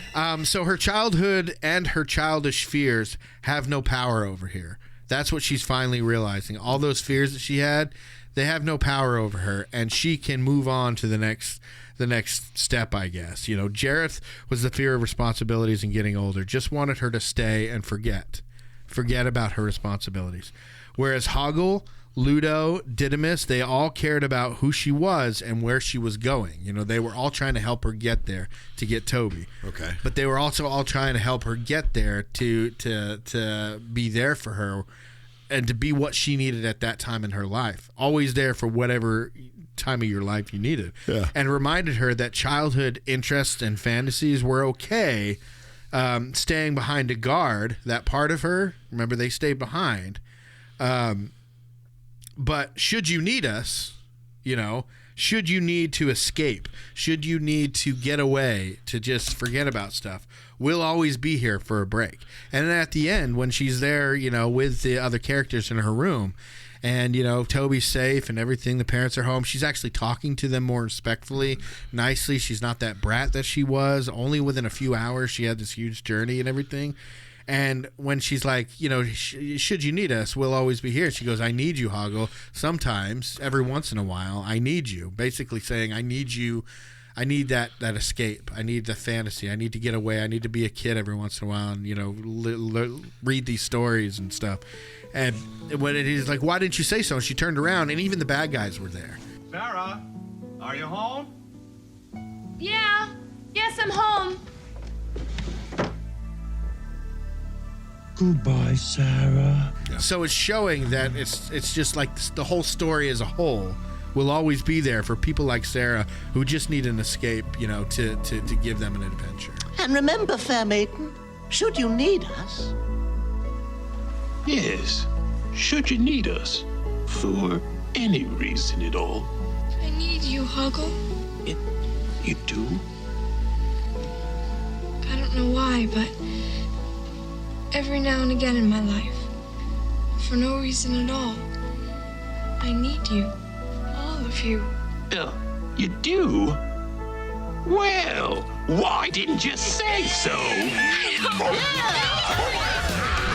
So her childhood and her childish fears have no power over here. That's what she's finally realizing. All those fears that she had, they have no power over her, and she can move on to the next step, I guess. You know, Jareth was the fear of responsibilities and getting older. Just wanted her to stay and forget about her responsibilities. Whereas Hoggle, Ludo, Didymus, they all cared about who she was and where she was going. You know, they were all trying to help her get there to get Toby. Okay. But they were also all trying to help her get there to be there for her and to be what she needed at that time in her life. Always there for whatever time of your life you needed. Yeah. And reminded her that childhood interests and fantasies were okay. Staying behind to guard that part of her. Remember, they stayed behind. But should you need us, you know, should you need to escape, should you need to get away, to just forget about stuff, we'll always be here for a break. And then at the end, when she's there, you know, with the other characters in her room, and, you know, Toby's safe and everything, the parents are home, she's actually talking to them more respectfully, nicely. She's not that brat that she was. Only within a few hours, she had this huge journey and everything. And when she's like, you know, should you need us, we'll always be here. She goes, I need you, Hoggle. Sometimes, every once in a while, I need you. Basically saying, I need you. I need that escape. I need the fantasy. I need to get away. I need to be a kid every once in a while and, you know, read these stories and stuff. And when he's like, why didn't you say so? And she turned around, and even the bad guys were there. Sarah, are you home? Yeah. Yes, I'm home. Goodbye, Sarah. Yeah. So it's showing that it's just like the whole story as a whole will always be there for people like Sarah who just need an escape, you know, to give them an adventure. And remember, fair maiden, should you need us, Yes, should you need us, for any reason at all. I need you, Hoggle. You do? I don't know why, but every now and again in my life, for no reason at all, I need you. All of you. You do? Well, why didn't you say so?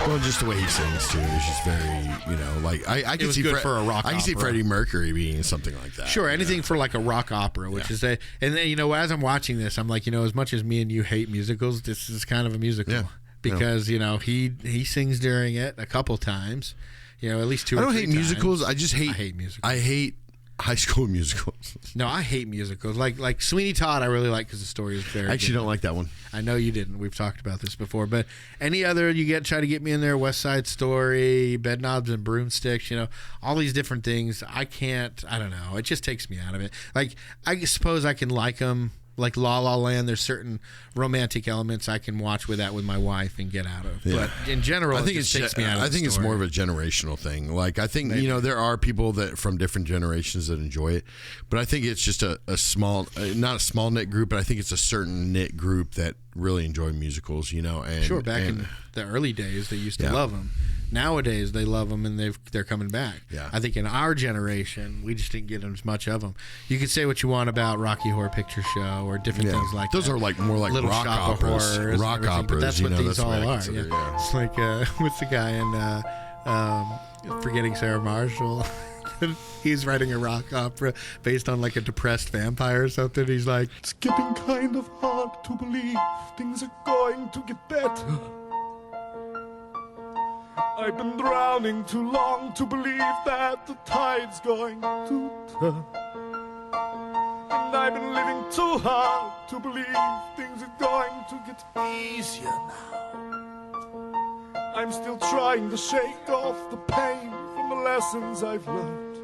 Well, just the way he sings too is just very, you know, like I can see good for a rock I can see opera. Freddie Mercury being something like that. Sure, anything for like a rock opera, which is and then, you know, as I'm watching this, I'm like, you know, as much as me and you hate musicals, this is kind of a musical. Yeah. Because, you know, he sings during it a couple times, you know, at least two or three times. I don't hate musicals. I just hate. I hate musicals. I hate High School Musicals. No, I hate musicals. Like Sweeney Todd, I really like because the story is very. I actually good. don't like that one. I know you didn't. We've talked about this before, but any other try to get me in there, West Side Story, Bedknobs and Broomsticks, you know, all these different things. I can't. I don't know. It just takes me out of it. Like, I suppose I can like them. Like La La Land, there's certain romantic elements I can watch with my wife and get out of. Yeah. But in general, I think it just takes me out of I think it's more of a generational thing. Like, I think, you know, there are people that from different generations that enjoy it, but I think it's just a small, not a small knit group, but I think it's a certain knit group that really enjoy musicals, you know. And sure, back in the early days, they used to love them. Nowadays, they love them and they're coming back. Yeah. I think in our generation, we just didn't get as much of them. You can say what you want about Rocky Horror Picture Show or different things like those that. are like more like Little rock Shop of operas. Horrors and Rock everything, but operas, that's you what know, these that's all what I are. consider, Yeah. It's like what's the guy in Forgetting Sarah Marshall? He's writing a rock opera based on like a depressed vampire or something. He's like, it's getting kind of hard to believe things are going to get better. I've been drowning too long to believe that the tide's going to turn. And I've been living too hard to believe things are going to get easier now. I'm still trying to shake off the pain from the lessons I've learned.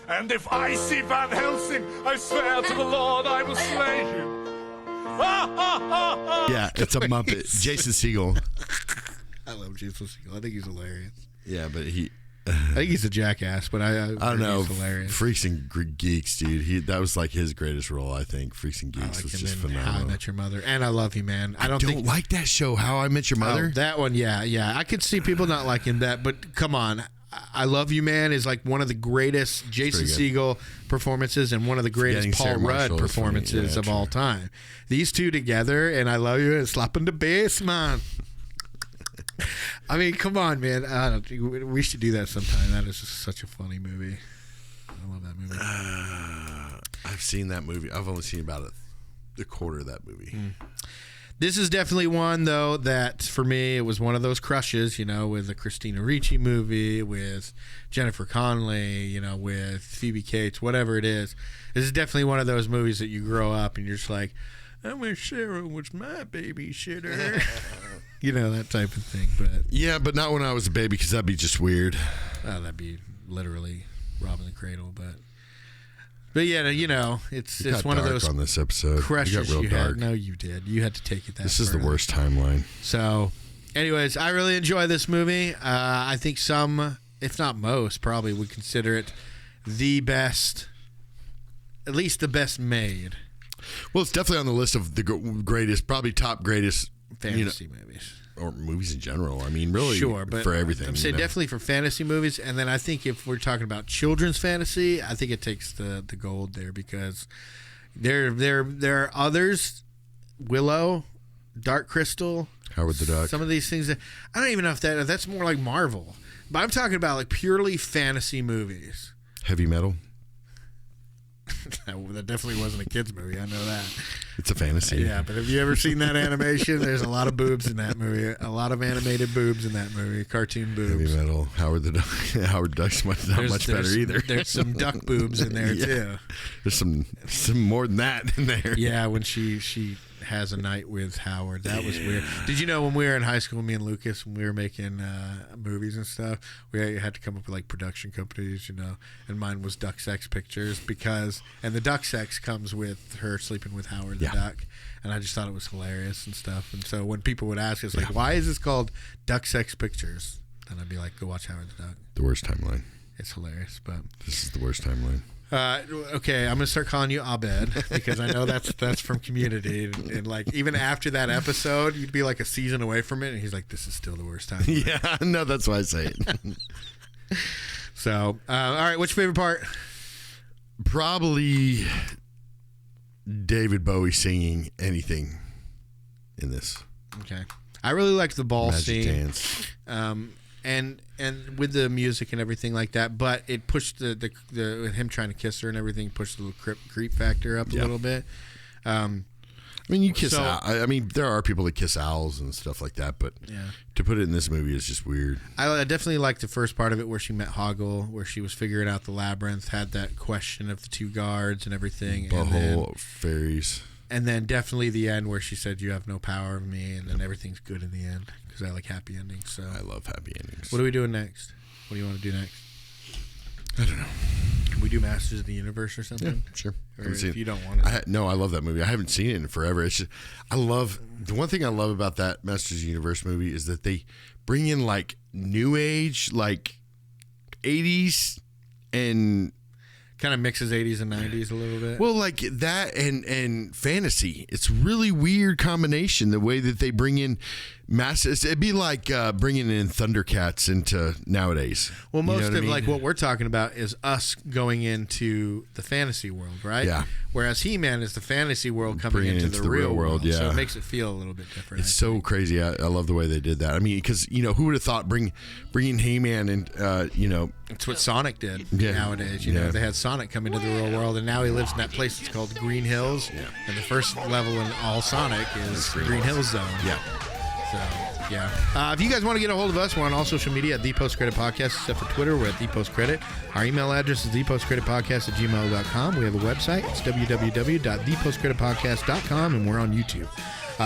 And if I see Van Helsing, I swear to the Lord I will slay him. Yeah, it's a Muppet. Jason Segel. I love Jason Segel. I think he's hilarious. Yeah, but I think he's a jackass, but I don't know. He's hilarious. Freaks and Geeks, dude. That was like his greatest role, I think. Freaks and Geeks was just phenomenal. How I Met Your Mother, and I Love You, Man. I don't like that show, How I Met Your Mother. Oh, that one, yeah. I could see people not liking that, but come on. I Love You, Man is like one of the greatest Jason Segel performances and one of the greatest Paul Rudd performances of all time. These two together, and I Love You, and slapping the bass, man. I mean, come on, man. We should do that sometime. That is just such a funny movie. I love that movie. I've seen that movie. I've only seen about a quarter of that movie. This is definitely one, though, that for me, it was one of those crushes, with the Christina Ricci movie, with Jennifer Connely, with Phoebe Cates, whatever it is. This is definitely one of those movies that you grow up and you're just like, I wish Sarah was my babysitter. That type of thing. But yeah, but not when I was a baby, because that'd be just weird. Oh, that'd be literally robbing the cradle. But yeah, it's one of those on this episode. crushes you got real dark. had. No, you did. You had to take it that This is the worst timeline. So, anyways, I really enjoy this movie. I think some, if not most, probably would consider it the best, at least the best made. Well, it's definitely on the list of the greatest, probably top greatest fantasy movies. Or movies in general. I mean, really, sure, but for everything. I'm saying definitely for fantasy movies, and then I think if we're talking about children's fantasy, I think it takes the gold there because there are others, Willow, Dark Crystal, Howard the Duck. Some of these things that I don't even know if that's more like Marvel, but I'm talking about like purely fantasy movies. Heavy Metal. That definitely wasn't a kid's movie. I know that. It's a fantasy. Yeah, but have you ever seen that animation? There's a lot of boobs in that movie. A lot of animated boobs in that movie. Cartoon boobs. Heavy Metal. Howard the Duck. Howard Duck's not much better either. There's some duck boobs in there too. There's some more than that in there. Yeah, when she has a night with Howard. That was weird. Did you know when we were in high school, me and Lucas, when we were making movies and stuff, we had to come up with like production companies, and mine was Duck Sex Pictures and the Duck Sex comes with her sleeping with Howard the Duck, and I just thought it was hilarious and stuff. And so when people would ask us like, why is this called Duck Sex Pictures? And I'd be like, go watch Howard the Duck. The worst timeline. It's hilarious, but this is the worst timeline. Okay, I'm gonna start calling you Abed because I know that's from Community, and like even after that episode, you'd be like a season away from it, and he's like, "This is still the worst time." Yeah, no, that's why I say it. So, all right, what's your favorite part? Probably David Bowie singing anything in this. Okay, I really liked the ball Magic scene. Dance. And with the music and everything like that, but it pushed the him trying to kiss her and everything pushed the little creep factor up a little bit. I mean, you kiss. I mean, there are people that kiss owls and stuff like that, but to put it in this movie is just weird. I definitely liked the first part of it where she met Hoggle, where she was figuring out the labyrinth, had that question of the two guards and everything, Butthole fairies. And then definitely the end where she said, "You have no power of me," and then everything's good in the end. Because I like happy endings. So I love happy endings. What are we doing next? What do you want to do next? I don't know. Can we do Masters of the Universe or something? Yeah, sure. Or if you don't want it. No, I love that movie. I haven't seen it in forever. It's just, the one thing I love about that Masters of the Universe movie is that they bring in like new age, like 80s and kind of mixes 80s and 90s a little bit. Well, like that and fantasy. It's really weird combination, the way that they bring in masses. It'd be like bringing in Thundercats into nowadays. Well, most of like what we're talking about is us going into the fantasy world, right? Yeah. Whereas He-Man is the fantasy world coming into the real world. Yeah. So it makes it feel a little bit different. It's so crazy. I love the way they did that. I mean, because who would have thought bringing He-Man and it's what Sonic did nowadays. They had Sonic come into the real world, and now he lives in that place that's called Green Hills. Yeah. And the first level in all Sonic is Green Hills Zone. Yeah. So, yeah. If you guys want to get a hold of us, we're on all social media at The Post Credit Podcast, except for Twitter. We're at The Post Credit. Our email address is thepostcreditpodcast@gmail.com. We have a website. It's www.thepostcreditpodcast.com, and we're on YouTube.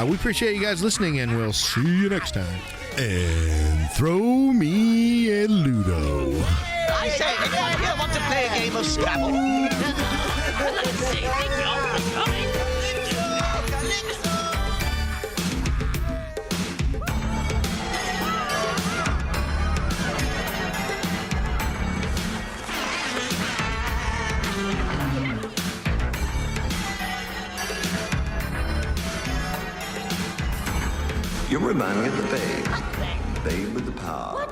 We appreciate you guys listening, and we'll see you next time. And throw me a Ludo. I say, anyone here want to play a game of Scrabble? You remind me of the babe. Babe with the power.